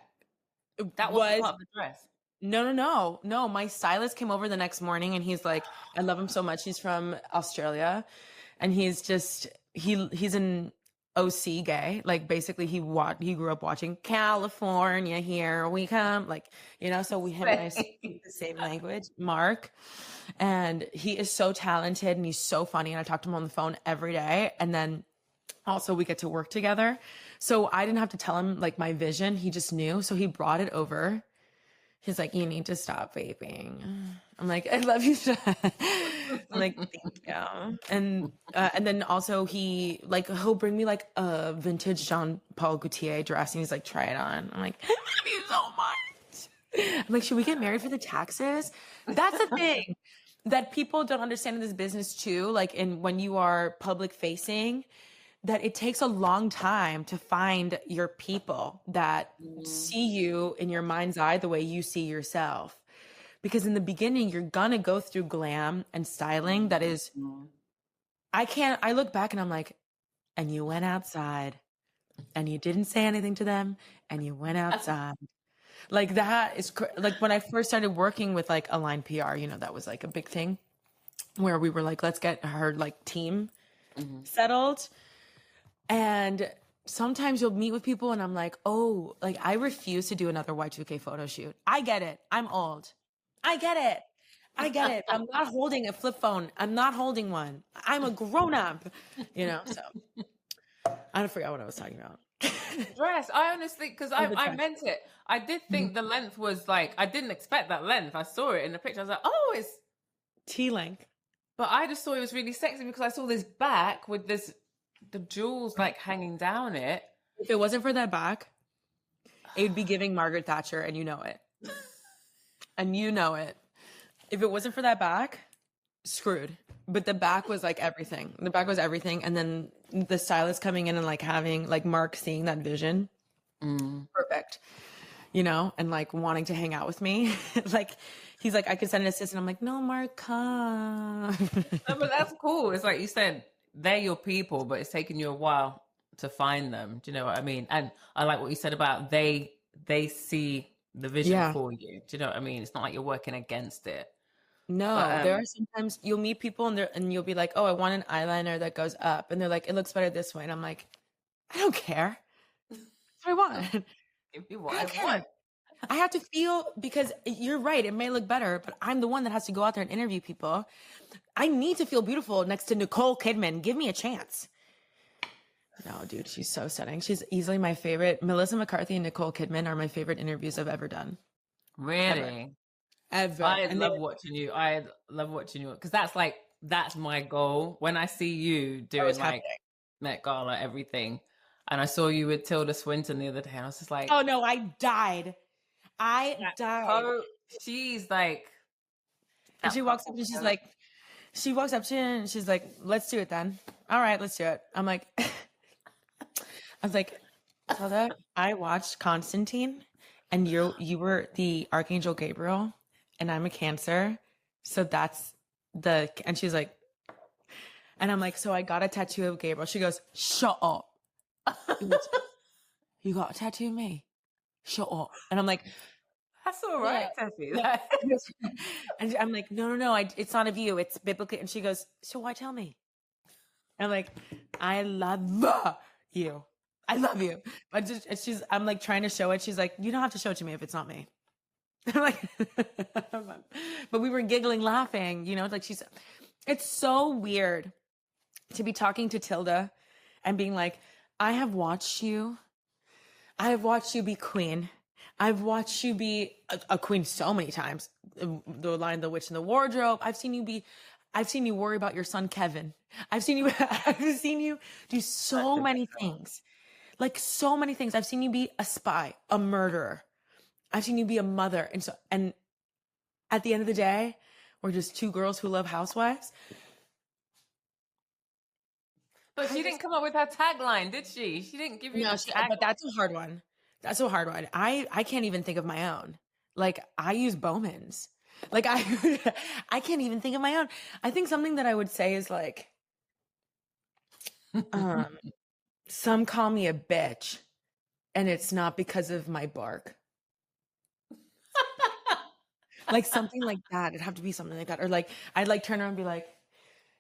that was part of the dress. No. My stylist came over the next morning and he's like, I love him so much. He's from Australia and he's an OC gay. Like basically he grew up watching California, here we come. Like, you know, so him and I speak the same language, Mark. And he is so talented and he's so funny. And I talk to him on the phone every day. And then also we get to work together. So I didn't have to tell him like my vision. He just knew. So he brought it over. He's like, you need to stop vaping. I'm like, I love you. I'm like, thank you. And then also he'll bring me like a vintage Jean Paul Gaultier dress and he's like, try it on. I'm like, I love you so much. I'm like, should we get married for the taxes? That's the thing that people don't understand in this business too. Like when you are public facing, that it takes a long time to find your people that see you in your mind's eye the way you see yourself. Because in the beginning, you're gonna go through glam and styling that is, I look back and I'm like, and you went outside and you didn't say anything to them and you went outside. Like that is, like when I first started working with like Align PR, you know, that was like a big thing where we were like, let's get her like team settled. And sometimes you'll meet with people and I'm like, oh, like I refuse to do another Y2K photo shoot. I get it. I'm old. I get it. I'm not holding a flip phone. I'm not holding one. I'm a grown up, you know? So I forgot what I was talking about. Dress. I honestly, because I meant it. I did think the length was like, I didn't expect that length. I saw it in the picture. I was like, oh, it's T-length. But I just thought it was really sexy because I saw this back with the jewels like hanging down it. If it wasn't for that back, it would be giving Margaret Thatcher, and you know it. And you know it. If it wasn't for that back, screwed. But the back was like everything. The back was everything. And then the stylist coming in and like having like Mark seeing that vision for perfect, you know, and like wanting to hang out with me. Like, he's like, I could send an assistant. I'm like, no, Mark, come. No, but that's cool. It's like you said, they're your people, but it's taken you a while to find them. Do you know what I mean? And I like what you said about they see the vision for you. Do you know what I mean? It's not like you're working against it. No, But there are sometimes you'll meet people and you'll be like, oh, I want an eyeliner that goes up. And they're like, it looks better this way. And I'm like, I don't care. That's what I want. give me what I want. I have to feel, because you're right, it may look better, but I'm the one that has to go out there and interview people. I need to feel beautiful next to Nicole Kidman. Give me a chance. No, dude, she's so stunning. She's easily my favorite. Melissa McCarthy and Nicole Kidman are my favorite interviews I've ever done. Really? Ever. I love watching you. I love watching you because that's my goal. When I see you doing like Met Gala, everything, and I saw you with Tilda Swinton the other day, and I was just like, oh no, I died. I died. She's like, and she walks up and she's like, she's like, let's do it then. All right, let's do it. I'm like, I was like, Tilda, I watched Constantine, and you were the Archangel Gabriel, and I'm a Cancer, so that's and she's like, and I'm like, so I got a tattoo of Gabriel. She goes, shut up. You got a tattoo of me? Shut up. And I'm like, that's all right, Teffy. And I'm like, no, it's not of you. It's biblically. And she goes, so why tell me? And I'm like, I love you. I love you. I'm like trying to show it. She's like, you don't have to show it to me if it's not me. I'm like, but we were giggling, laughing, you know, like it's so weird to be talking to Tilda and being like, I have watched you be queen. I've watched you be a queen so many times. The Lion, the Witch, and the Wardrobe. I've seen you worry about your son, Kevin. I've seen you do so many things. Like so many things. I've seen you be a spy, a murderer. I've seen you be a mother. And at the end of the day, we're just two girls who love housewives. But she didn't come up with her tagline, did she? She didn't give you but that's a hard one. That's a hard one. I can't even think of my own. Like, I use Bowman's. Like, I can't even think of my own. I think something that I would say is like, some call me a bitch, and it's not because of my bark. Like something like that. It'd have to be something like that. Or like, I'd like turn around and be like,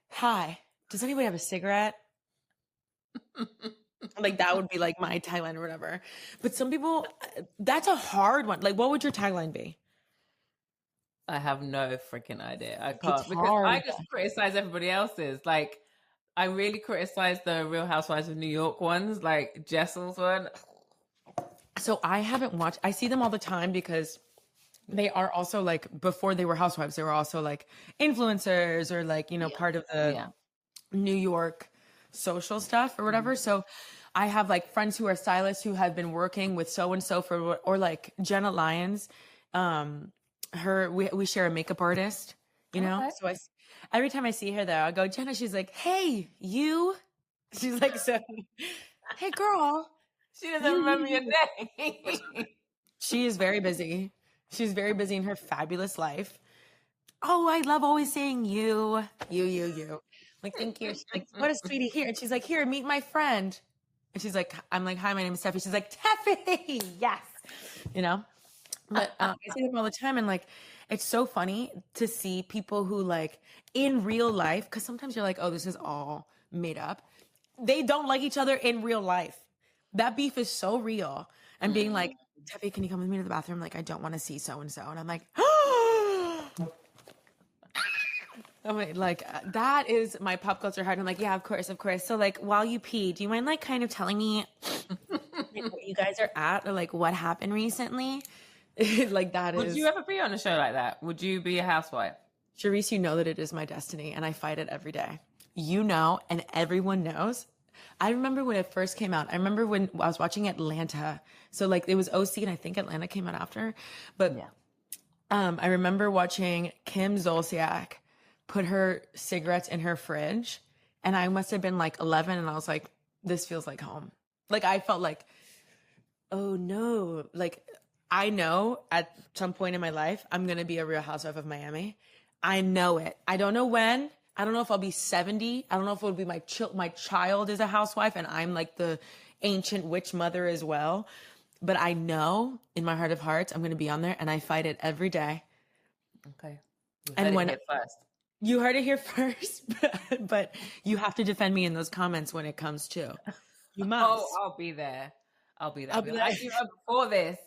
hi, does anybody have a cigarette? Like that would be like my tagline or whatever. But some people, that's a hard one. Like, what would your tagline be? I have no freaking idea. I can't, because I just criticize everybody else's. Like, I really criticize the Real Housewives of New York ones, like Jessel's one. So I haven't watched, I see them all the time because they are also like, before they were housewives, they were also like influencers or like, you know, part of the New York social stuff or whatever. So I have like friends who are stylists who have been working with so-and-so for, or like Jenna Lyons, we share a makeup artist, you know? So every time I see her though, I go, Jenna, she's like, hey, you, she's like, so, hey girl. She doesn't remember your name. She is very busy. She's very busy in her fabulous life. Oh, I love always saying you. Like, thank you. She's like, what a sweetie here. And she's like, here, meet my friend. And she's like, I'm like, hi, my name is Teffy. She's like, Teffy, yes. You know? But I see them all the time. And like, it's so funny to see people who like in real life, because sometimes you're like, oh, this is all made up. They don't like each other in real life. That beef is so real. And being like, Teffy, can you come with me to the bathroom? Like, I don't want to see so-and-so. And I'm like, that is my pop culture heart. I'm like, yeah, of course. So like, while you pee, do you mind like kind of telling me like, what you guys are at or like what happened recently? Like that Would you ever be on a show like that? Would you be a housewife? Charisse, you know that it is my destiny and I fight it every day. You know, and everyone knows. I remember when it first came out. I remember when I was watching Atlanta. So like it was OC and I think Atlanta came out after. But I remember watching Kim Zolciak put her cigarettes in her fridge. And I must have been like 11 and I was like, this feels like home. Like I felt like oh no, like I know at some point in my life, I'm going to be a Real Housewife of Miami. I know it. I don't know when. I don't know if I'll be 70. I don't know if it'll be my child is a housewife and I'm like the ancient witch mother as well. But I know in my heart of hearts, I'm going to be on there and I fight it every day. Okay. You And heard when it here first. you heard it here first, but you have to defend me in those comments when it comes to. You must. Oh, I'll be there. I'll be there. I'll be I like- do before this.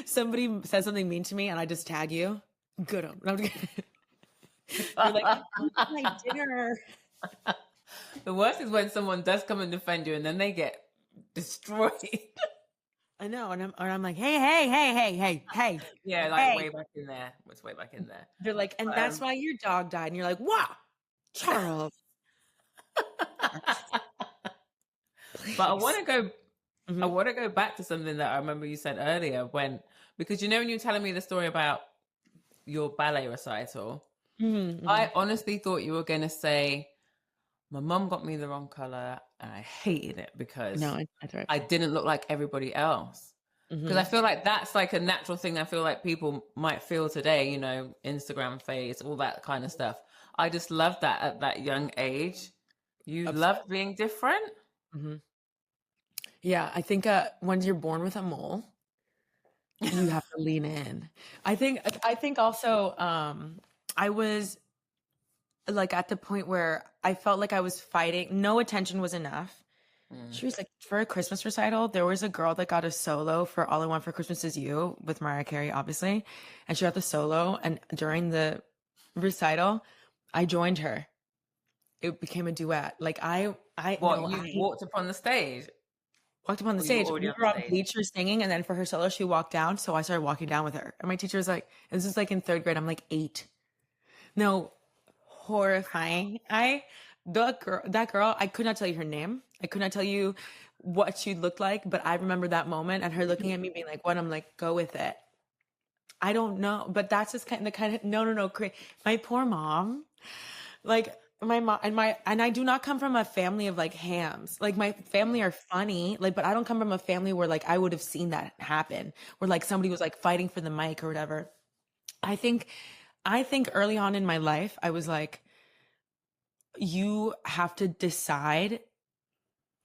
Somebody says something mean to me and I just tag you. Good. No, you're like, my dinner. The worst is when someone does come and defend you and then they get destroyed. I know, and I'm like, hey. Yeah, like hey. way back in there. It's way back in there. They're like, and that's why your dog died. And you're like, wow, Charles. But I want to go. Mhm. I want to go back to something that I remember you said earlier because when you were telling me the story about your ballet recital, Mhm. I honestly thought you were going to say, my mum got me the wrong color and I hated it because No, that's right. I didn't look like everybody else. Because I feel like that's like a natural thing I feel like people might feel today, Instagram face, all that kind of stuff. I just loved that at that young age. You loved being different. Mm-hmm. Yeah, I think when you're born with a mole, you have to lean in. I think also I was like at the point where I felt like I was fighting. No attention was enough. She was like, for a Christmas recital, there was a girl that got a solo for All I Want for Christmas Is You with Mariah Carey, obviously. And she got the solo. And during the recital, I joined her. It became a duet. Like I walked upon the stage? Walked up on the stage. We were on bleachers singing. And then for her solo, she walked down. So I started walking down with her. And my teacher was like, this is like in 3rd grade. I'm like 8. No, horrifying. That girl, I could not tell you her name. I could not tell you what she looked like, but I remember that moment and her looking at me being like, what? I'm like, go with it. I don't know. But that's just no. My poor mom, like my mom and I do not come from a family of like hams. Like my family are funny, like, but I don't come from a family where like I would have seen that happen, where like somebody was like fighting for the mic or whatever. I think early on in my life, I was like, you have to decide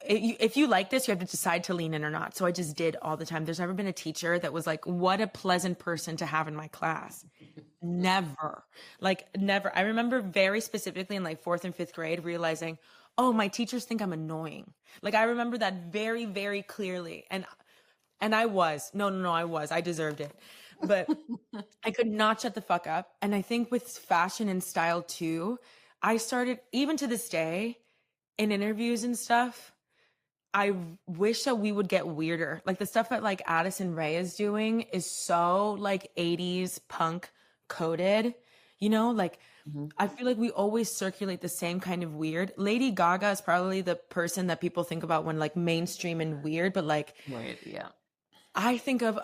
if you like this, you have to decide to lean in or not. So I just did all the time. There's never been a teacher that was like, what a pleasant person to have in my class. Never. Like never. I remember very specifically in like 4th and 5th grade realizing, oh, my teachers think I'm annoying. Like I remember that very, very clearly. And I was. No, I deserved it. But I could not shut the fuck up. And I think with fashion and style too, I started, even to this day, in interviews and stuff, I wish that we would get weirder. Like the stuff that like Addison Rae is doing is so like 80s punk coded, like I feel like we always circulate the same kind of weird. Lady Gaga is probably the person that people think about when like mainstream and weird, but like, Weird, yeah. I think of,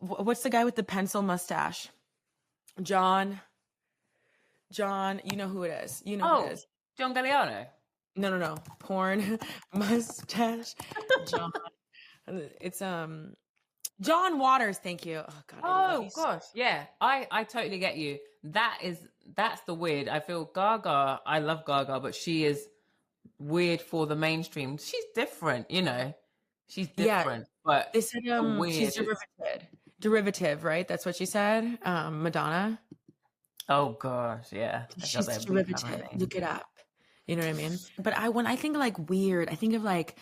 what's the guy with the pencil mustache? John, you know who it is. You know who it is. John Galliano. No. Porn mustache. John. It's John Waters. Thank you. Oh God. Oh gosh, yeah. I totally get you. That's the weird. I feel Gaga. I love Gaga, but she is weird for the mainstream. She's different, She's different, but they said she's derivative, right? That's what she said. Madonna. Oh gosh, yeah. She's derivative. Look it up. You know what I mean? But when I think like weird, I think of like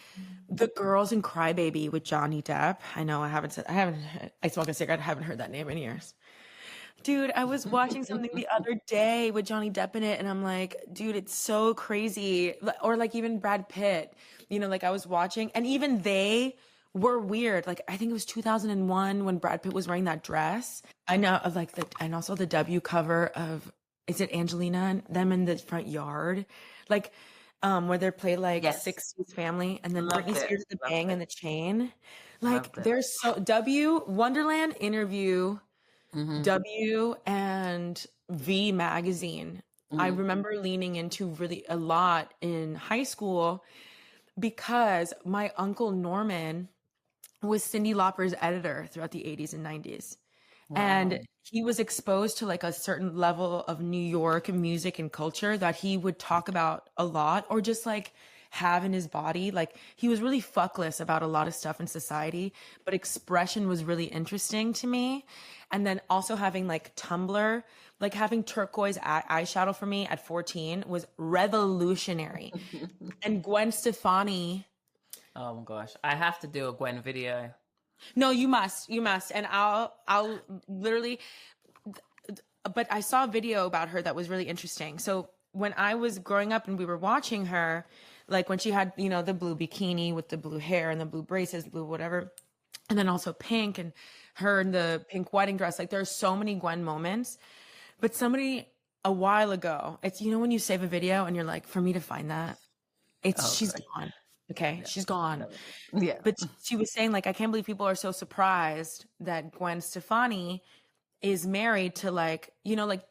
the Girls in Crybaby with Johnny Depp. I know I smoke a cigarette. I haven't heard that name in years. Dude, I was watching something the other day with Johnny Depp in it and I'm like, dude, it's so crazy. Or like even Brad Pitt, like I was watching and even they were weird. Like I think it was 2001 when Brad Pitt was wearing that dress. I know of like and also the W cover of, is it Angelina and them in the front yard? Like, where they play like 60s Family and then Britney Spears the bang and the chain. Like there's W Wonderland interview, W and V magazine. I remember leaning into really a lot in high school because my uncle Norman was Cyndi Lauper's editor throughout the 80s and 90s. And he was exposed to like a certain level of New York music and culture that he would talk about a lot, or just like have in his body. Like he was really fuckless about a lot of stuff in society, but expression was really interesting to me. And then also having like Tumblr, like having turquoise eyeshadow for me at 14 was revolutionary. And Gwen Stefani. Oh my gosh, I have to do a Gwen video. No, you must, and I'll literally. But I saw a video about her that was really interesting. So when I was growing up and we were watching her, like when she had, you know, the blue bikini with the blue hair and the blue braces, blue whatever, and then also pink, and her in the pink wedding dress. Like there are so many Gwen moments. But somebody a while ago, it's, you know, when you save a video and you're like, for me to find that, she's gone. Okay, she's gone. Yeah. But she was saying, like, I can't believe people are so surprised that Gwen Stefani is married to, like, you know, like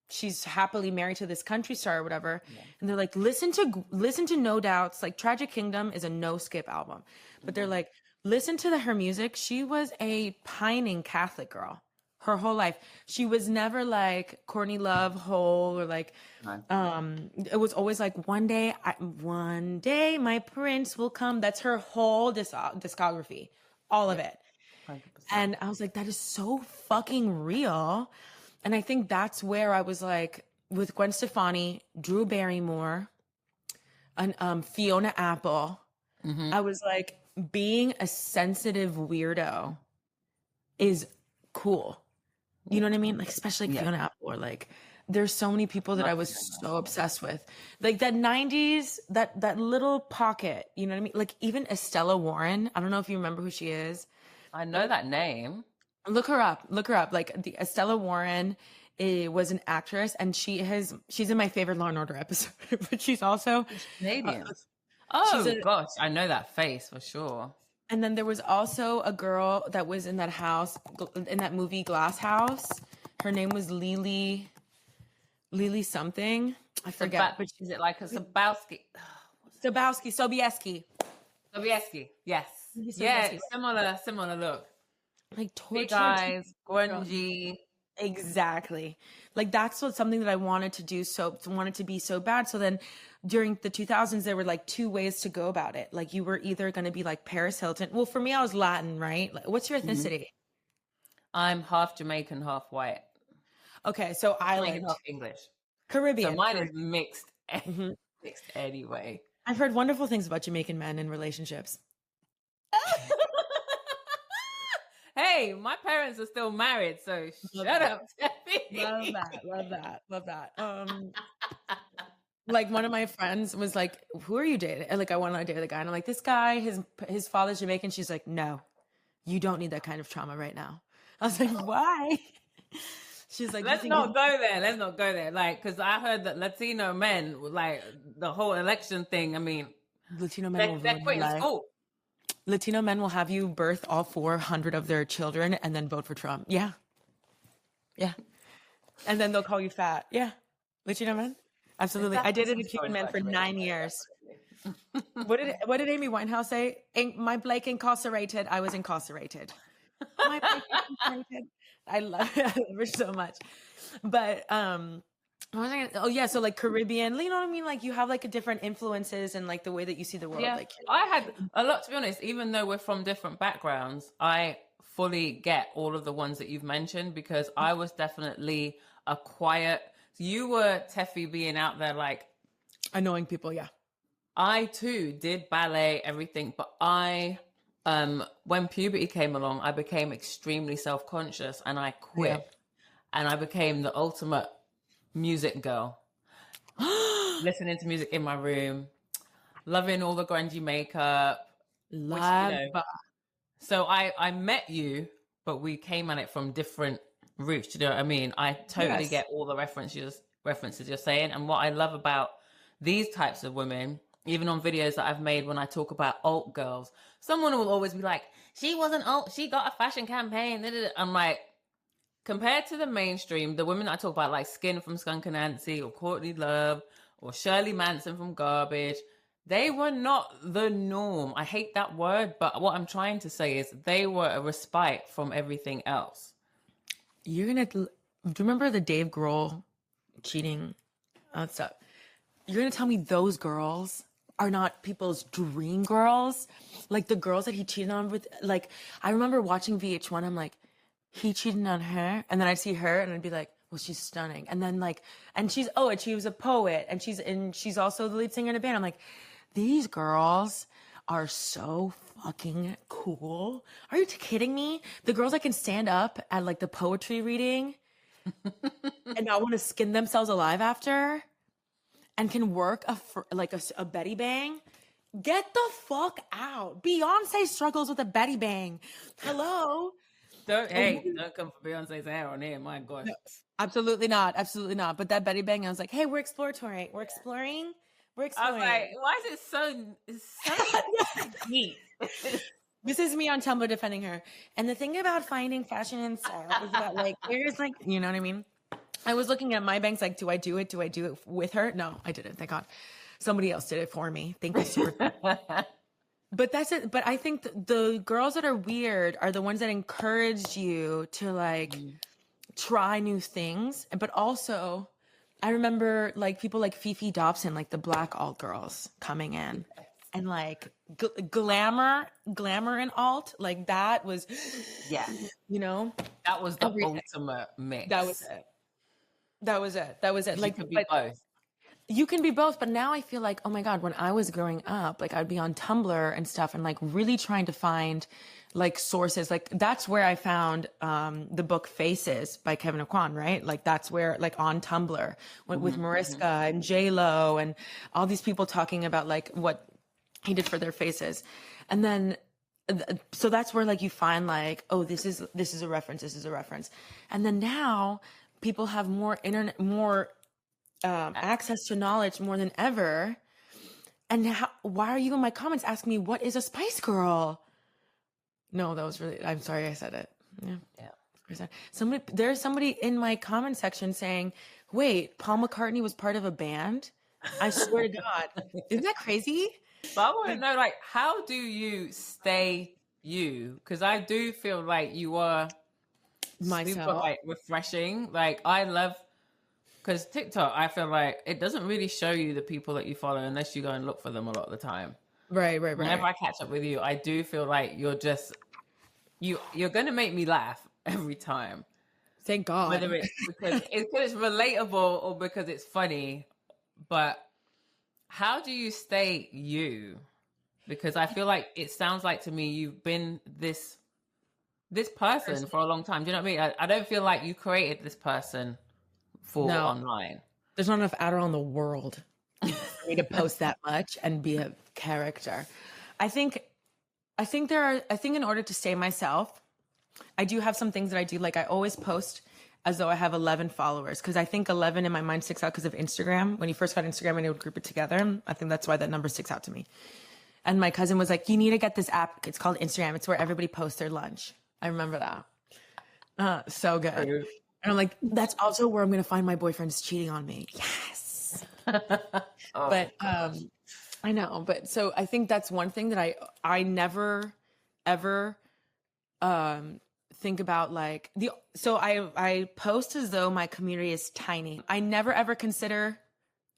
she's happily married to this country star or whatever. Yeah. And they're like, listen to No Doubt's, like, Tragic Kingdom is a no skip album. But they're like, listen to her music. She was a pining Catholic girl her whole life. She was never like Courtney Love whole, or like, it was always like, one day my prince will come. That's her whole discography, all of it. 100%. And I was like, that is so fucking real. And I think that's where I was like, with Gwen Stefani, Drew Barrymore, and Fiona Apple, I was like, being a sensitive weirdo is cool. You know what I mean? Like, especially like Fiona Apple, or like, there's so many people that I was so obsessed with. Like that 90s, that little pocket, you know what I mean? Like even Estella Warren, I don't know if you remember who she is. I know that name. Look her up. Like the Estella Warren was an actress, and she's in my favorite Law and Order episode, but she's also Canadian. Gosh, I know that face for sure. And then there was also a girl that was in that house, in that movie Glass House. Her name was Lily something. I forget. But is it like a Sobieski? Sobieski. Yes. Yeah, similar look. Like tortured big eyes, grungy. Exactly. Like that's something that I wanted to do, wanted to be so bad. So then during the 2000s, there were like two ways to go about it. Like you were either going to be like Paris Hilton. Well, for me, I was Latin, right? Like, what's your ethnicity? I'm half Jamaican, half white. Okay, so island. Half English. Caribbean. So mine is mixed. Mixed anyway. I've heard wonderful things about Jamaican men in relationships. Hey, my parents are still married, so shut up, Teffy. Love that. Like one of my friends was like, "Who are you dating?" And like, I want to date the guy, and I'm like, "This guy, his father's Jamaican." She's like, "No, you don't need that kind of trauma right now." I was like, "Why?" She's like, Let's not go there. Like, because I heard that Latino men, like the whole election thing. I mean, Latino men they're quitting school. Latino men will have you birth all 400 of their children and then vote for Trump. Yeah. And then they'll call you fat. Yeah. Latino men. Absolutely. I dated a Cuban man for 9 years. What did Amy Winehouse say? My Blake incarcerated. I was incarcerated. My Blake incarcerated. I love her so much. But so like Caribbean, you know what I mean? Like you have like a different influences and like the way that you see the world. Yeah, like I had a lot, to be honest. Even though we're from different backgrounds, I fully get all of the ones that you've mentioned, because I was definitely a quiet. You were Teffy being out there like annoying people. Yeah, I too did ballet, everything, but when puberty came along, I became extremely self-conscious and I quit, and I became the ultimate music girl. Listening to music in my room, loving all the grungy makeup. So I met you, but we came at it from different routes. You know what I mean? I totally get all the references you're saying. And what I love about these types of women, even on videos that I've made when I talk about alt girls, someone will always be like, she wasn't alt, she got a fashion campaign. I'm like, compared to the mainstream, the women that I talk about, like Skin from Skunk and Nancy, or Courtney Love, or Shirley Manson from Garbage, They were not the norm. I hate that word, but what I'm trying to say is they were a respite from everything else. Do you remember the Dave Grohl cheating stuff? You're gonna tell me those girls are not people's dream girls? Like the girls that he cheated on with, like, I remember watching VH1, I'm like, he cheated on her, and then I'd see her and I'd be like, well, she's stunning. And then like, and she was a poet, and she's also the lead singer in a band. I'm like, these girls are so fucking cool. Are you kidding me? The girls that can stand up at like the poetry reading and not want to skin themselves alive after, and can work a Betty Bang. Get the fuck out. Beyonce struggles with a Betty Bang. Hello. Don't come for Beyonce's hair on here. My God. No, absolutely not. Absolutely not. But that Betty Bang, I was like, hey, we're exploratory. We're exploring. We're exploring. I was like, why is it so neat? This is me on Tumblr defending her. And the thing about finding fashion and style is that, like, there's like, you know what I mean? I was looking at my banks, like, do I do it? Do I do it with her? No, I didn't. Thank God. Somebody else did it for me. Thank you, super. But that's it. But I think the girls that are weird are the ones that encourage you to like try new things. But also, I remember like people like Fifi Dobson, like the black alt girls coming in, and like glamour and alt, like that was, yeah, you know, that was the ultimate mix. That was it. That was it. Like, you could be both. You can be both, but now I feel like, oh my God, when I was growing up, like I'd be on Tumblr and stuff and like really trying to find like sources. Like that's where I found the book Faces by Kevin Aquan, right? Like that's where, like on Tumblr with Mariska and J-Lo and all these people talking about like what he did for their faces. And then, so that's where like you find like, oh, this is a reference. This is a reference. And then now people have more internet, more access to knowledge more than ever. And why are you in my comments asking me what is a Spice Girl? No, that was really, I'm sorry I said it. Yeah. There's somebody in my comment section saying, wait, Paul McCartney was part of a band? I swear to God. Isn't that crazy? But I want to know, like, how do you stay you? Because I do feel like you are super, like, refreshing. Like, I love, because TikTok, I feel like it doesn't really show you the people that you follow unless you go and look for them a lot of the time. Right. Whenever I catch up with you, I do feel like you're just, you're going to make me laugh every time. Thank God. Whether it's because it's relatable or because it's funny. But how do you stay you? Because I feel like it sounds like to me you've been this person for a long time. Do you know what I mean? I don't feel like you created this person for online. There's not enough Adderall in the world for me to post that much and be a character. I think in order to stay myself, I do have some things that I do. Like I always post as though I have 11 followers, because I think 11 in my mind sticks out because of Instagram. When you first got Instagram and they would group it together, I think that's why that number sticks out to me. And my cousin was like, you need to get this app. It's called Instagram. It's where everybody posts their lunch. I remember that. So good. And I'm like, that's also where I'm going to find my boyfriend's cheating on me. Yes. But I know. But so I think that's one thing that I never, ever think about, like so I post as though my community is tiny. I never ever consider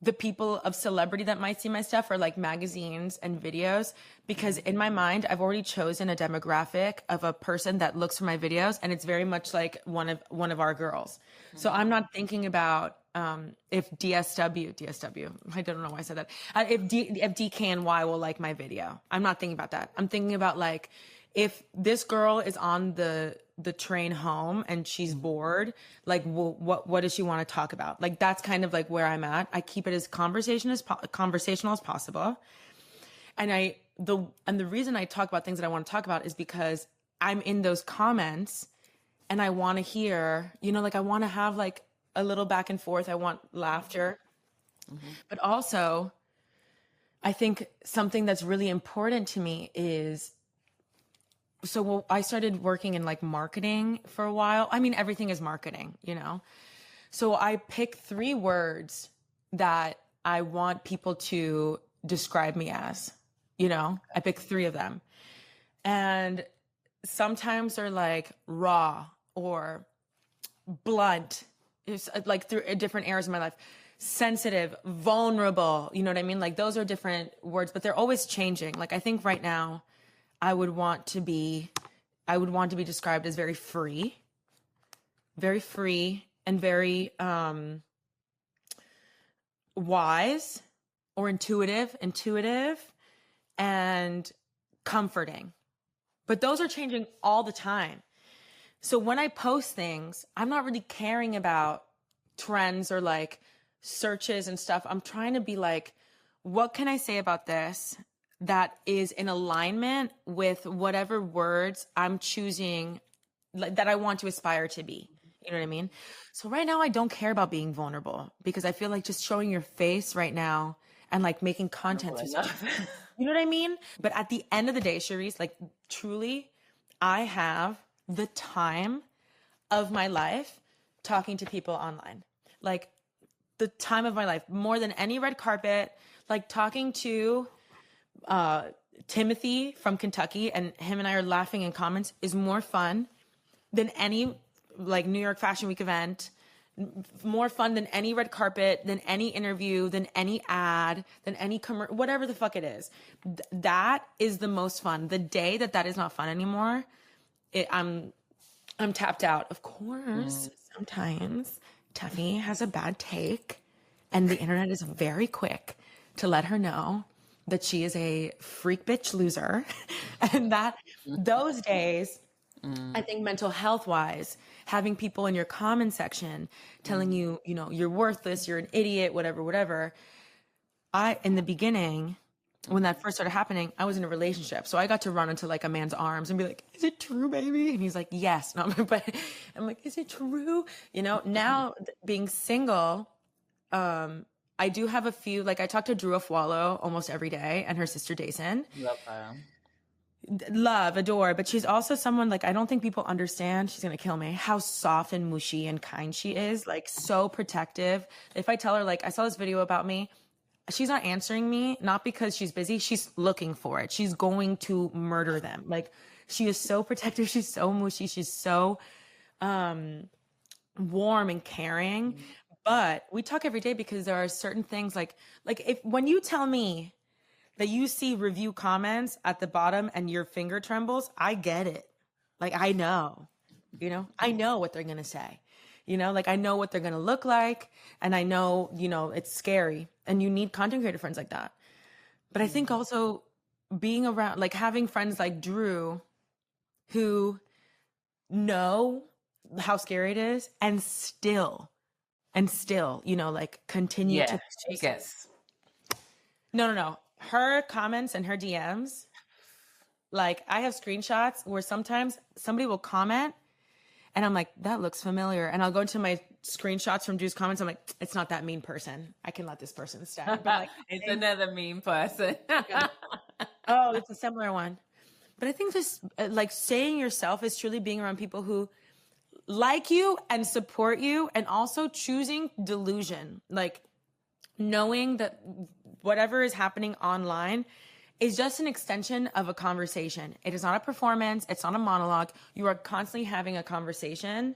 the people of celebrity that might see my stuff or like magazines and videos, because in my mind I've already chosen a demographic of a person that looks for my videos, and it's very much like one of our girls. So I'm not thinking about if DSW, I don't know why I said that. If DK and Y will like my video. I'm not thinking about that. I'm thinking about like, if this girl is on the train home and she's bored, like what does she want to talk about? Like that's kind of like where I'm at. I keep it as conversational as possible. And the reason I talk about things that I want to talk about is because I'm in those comments and I want to hear, like I want to have like a little back and forth. I want laughter. But also I think something that's really important to me is, so I started working in like marketing for a while. I mean, everything is marketing, So I pick 3 words that I want people to describe me as, you know? I pick 3 of them. And sometimes they're like raw or blunt. It's like through different eras of my life. Sensitive, vulnerable, you know what I mean? Like those are different words, but they're always changing. Like I think right now I would want to be described as very free and very wise or intuitive and comforting. But those are changing all the time. So when I post things, I'm not really caring about trends or like searches and stuff. I'm trying to be like, what can I say about this that is in alignment with whatever words I'm choosing, like, that I want to aspire to be? You know what I mean? So right now I don't care about being vulnerable because I feel like just showing your face right now and like making content. You know what I mean? But at the end of the day, Charisse, like truly, I have the time of my life talking to people online. Like the time of my life, more than any red carpet, like talking to Timothy from Kentucky, and him and I are laughing in comments, is more fun than any like New York Fashion Week event, more fun than any red carpet, than any interview, than any ad, than any whatever the fuck it is. That is the most fun. The day that is not fun anymore, I'm tapped out. Of course, sometimes Teffy has a bad take and the internet is very quick to let her know that she is a freak bitch loser. And that those days, I think mental health wise, having people in your comment section telling you, you know, you're worthless, you're an idiot, whatever. In the beginning, when that first started happening, I was in a relationship. So I got to run into like a man's arms and be like, is it true, baby? And he's like, yes. No, but I'm like, is it true? You know, now being single, I do have a few, like I talk to Drew Afwalo almost every day and her sister Dason. Love her. Love, adore, but she's also someone like I don't think people understand. She's gonna kill me. How soft and mushy and kind she is, like so protective. If I tell her like I saw this video about me, she's not answering me, not because she's busy. She's looking for it. She's going to murder them. Like she is so protective. She's so mushy. She's so warm and caring. But we talk every day because there are certain things like when you tell me that you see review comments at the bottom and your finger trembles, I get it. Like, I know, you know, I know what they're going to say, you know, like I know what they're going to look like. And I know, you know, it's scary and you need content creator friends like that. But I think also being around, like having friends like Drew who know how scary it is and still, you know, like continue to. She gets. No. Her comments and her DMs, like I have screenshots where sometimes somebody will comment and I'm like, that looks familiar. And I'll go into my screenshots from Drew's comments. I'm like, it's not that mean person. I can let this person stay. But like, it's another mean person. Oh, it's a similar one. But I think this, like saying yourself is truly being around people who like you and support you and also choosing delusion. Like knowing that whatever is happening online is just an extension of a conversation. It is not a performance. It's not a monologue. You are constantly having a conversation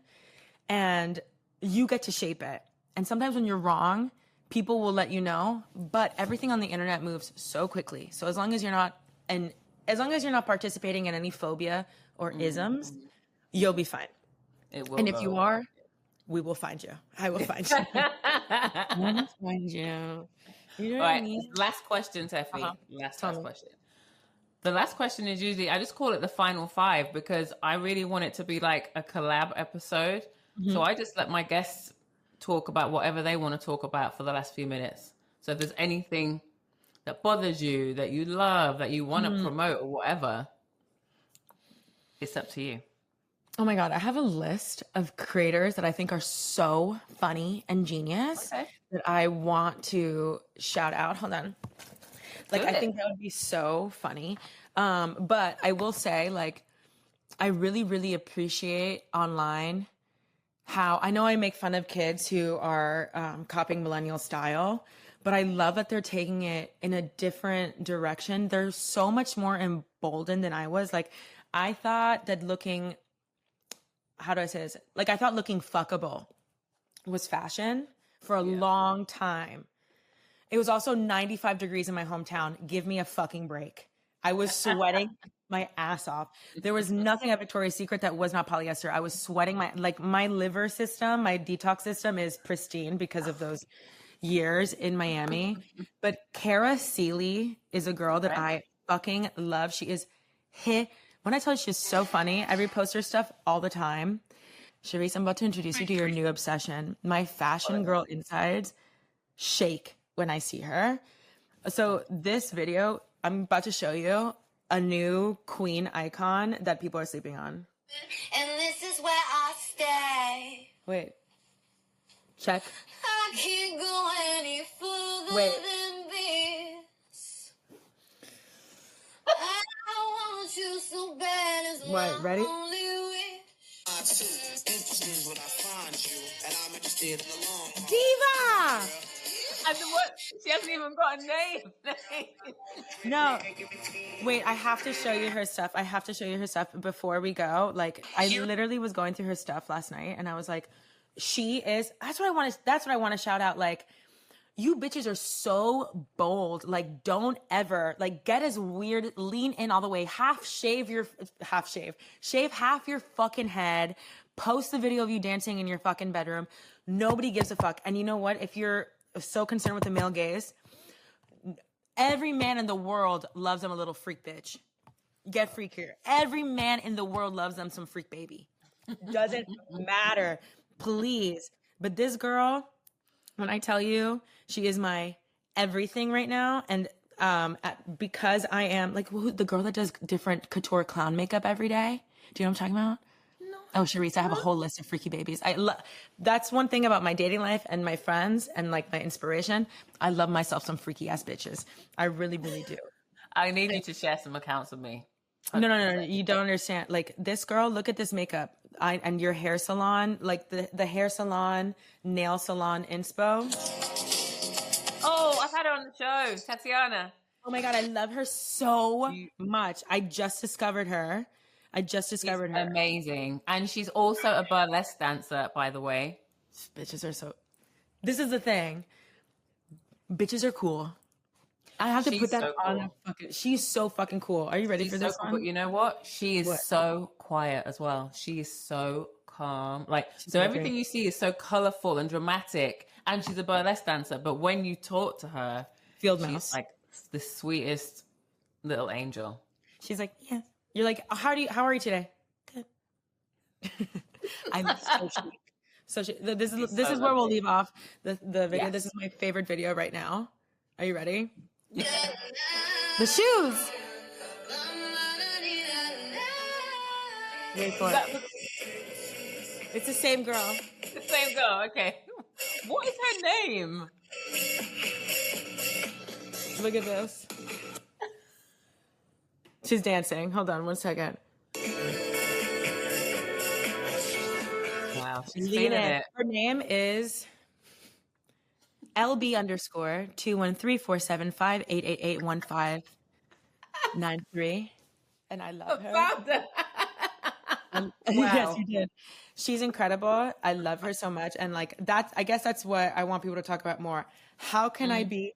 and you get to shape it. And sometimes when you're wrong, people will let you know, but everything on the internet moves so quickly. So as long as you're not participating in any phobia or isms, you'll be fine. It will. And if you are, we will find you. I will find you. I will find you. You know All right, what I mean? last question, Teffy. Last me. question. The last question is usually, I just call it the final 5 because I really want it to be like a collab episode. So I just let my guests talk about whatever they want to talk about for the last few minutes. So if there's anything that bothers you, that you love, that you want to promote or whatever, it's up to you. Oh my God, I have a list of creators that I think are so funny and genius that I want to shout out. Hold on. Like, I think that would be so funny. But I will say, like, I really, really appreciate online how I know I make fun of kids who are copying millennial style, but I love that they're taking it in a different direction. They're so much more emboldened than I was. Like, I thought that looking, how do I say this? Like, I thought looking fuckable was fashion for a long time. It was also 95 degrees in my hometown. Give me a fucking break. I was sweating my ass off. There was nothing at Victoria's Secret that was not polyester. I was sweating my liver system, my detox system is pristine because of those years in Miami. But Cara Seeley is a girl that I fucking love. She is when I tell you she's so funny, I repost her stuff all the time. Charisse, I'm about to introduce you to your new obsession. My fashion girl insides shake when I see her. So this video, I'm about to show you a new queen icon that people are sleeping on. And this is where I stay. Wait. Check. I can't go any further than this. I want you so bad as my ready? only wish. Diva! And what? She hasn't even got a name. No. Wait, I have to show you her stuff. I have to show you her stuff before we go. Like, I literally was going through her stuff last night and I was like, that's what I want to shout out. Like, you bitches are so bold. Like, don't ever, like, get as weird, lean in all the way, shave half your fucking head, post the video of you dancing in your fucking bedroom. Nobody gives a fuck. And you know what? If you're so concerned with the male gaze, every man in the world loves them a little freak bitch. Get freakier. Every man in the world loves them some freak baby. Doesn't matter. Please. But this girl, when I tell you, she is my everything right now. And because I am like the girl that does different couture clown makeup every day. Do you know what I'm talking about? No. Oh, Charisse, I have a whole list of freaky babies. That's one thing about my dating life and my friends and like my inspiration. I love myself some freaky ass bitches. I really, really do. I need you to share some accounts with me. No. You don't understand. Like, this girl, look at this makeup. And your hair salon, like the hair salon, nail salon inspo. Oh, I've had her on the show, Tatiana. Oh my God, I love her so much. I just discovered her. She's amazing. And she's also a burlesque dancer, by the way. Bitches are so... This is the thing. Bitches are cool. I have to put that so on. Cool. She's so fucking cool. Are you ready for this one? But you know what? She is so quiet as well. She is so calm. Like, so everything you see is so colorful and dramatic. And she's a burlesque dancer. But when you talk to her, she's like the sweetest little angel. She's like, yeah. You're like, how are you today? Good. I'm so chic. So this is where we'll leave off the video. Yes. This is my favorite video right now. Are you ready? Yeah. The shoes. Wait for it. It's the same girl. The same girl. Okay. What is her name? Look at this. She's dancing. Hold on 1 second. Wow. She's feeling it. Her name is LB_2134758881593. And I love her. Wow. Yes, you did. She's incredible. I love her so much. And like I guess that's what I want people to talk about more. How can I be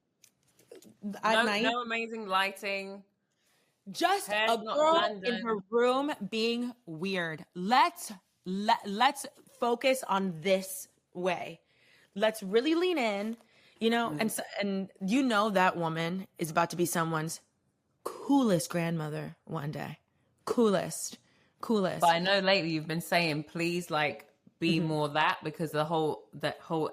at night? No amazing lighting. Just a girl in her room being weird. Let's focus on this way. Let's really lean in, you know, and you know that woman is about to be someone's coolest grandmother one day. Coolest. But I know lately you've been saying, please, like, be more that, because that whole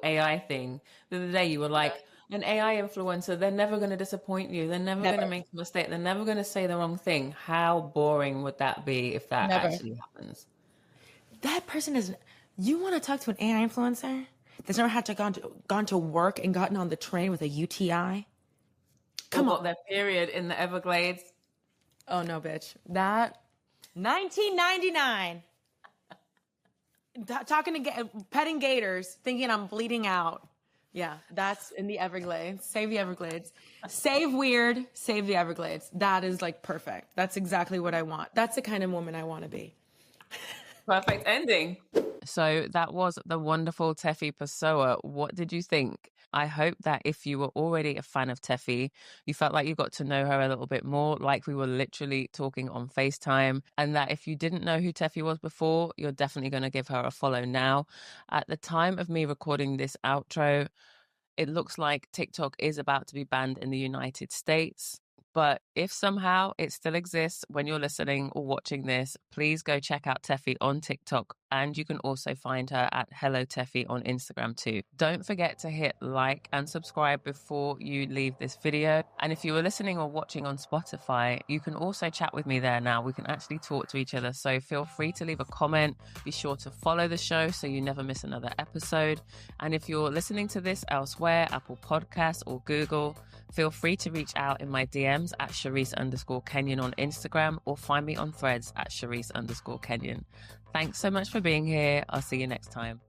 AI thing. The other day you were like, an AI influencer, they're never going to disappoint you. They're never going to make a mistake. They're never going to say the wrong thing. How boring would that be if that actually happens? That person is... You want to talk to an AI influencer that's never had to gone to work and gotten on the train with a UTI? Come on. Their period in the Everglades. Oh, no, bitch. That... 1999. Talking to petting gators, thinking I'm bleeding out. Yeah, that's in the Everglades. Save the Everglades. Save weird, save the Everglades. That is like perfect. That's exactly what I want. That's the kind of woman I want to be. Perfect ending. So that was the wonderful Tefi Pessoa. What did you think? I hope that if you were already a fan of Teffy, you felt like you got to know her a little bit more, like we were literally talking on FaceTime, and that if you didn't know who Teffy was before, you're definitely going to give her a follow now. At the time of me recording this outro, it looks like TikTok is about to be banned in the United States. But if somehow it still exists when you're listening or watching this, please go check out Teffy on TikTok. And you can also find her at Hello Teffy on Instagram too. Don't forget to hit like and subscribe before you leave this video. And if you were listening or watching on Spotify, you can also chat with me there now. We can actually talk to each other. So feel free to leave a comment. Be sure to follow the show so you never miss another episode. And if you're listening to this elsewhere, Apple Podcasts or Google, feel free to reach out in my DMs at Charisse_Kenyon on Instagram or find me on Threads at Charisse_Kenyon. Thanks so much for being here. I'll see you next time.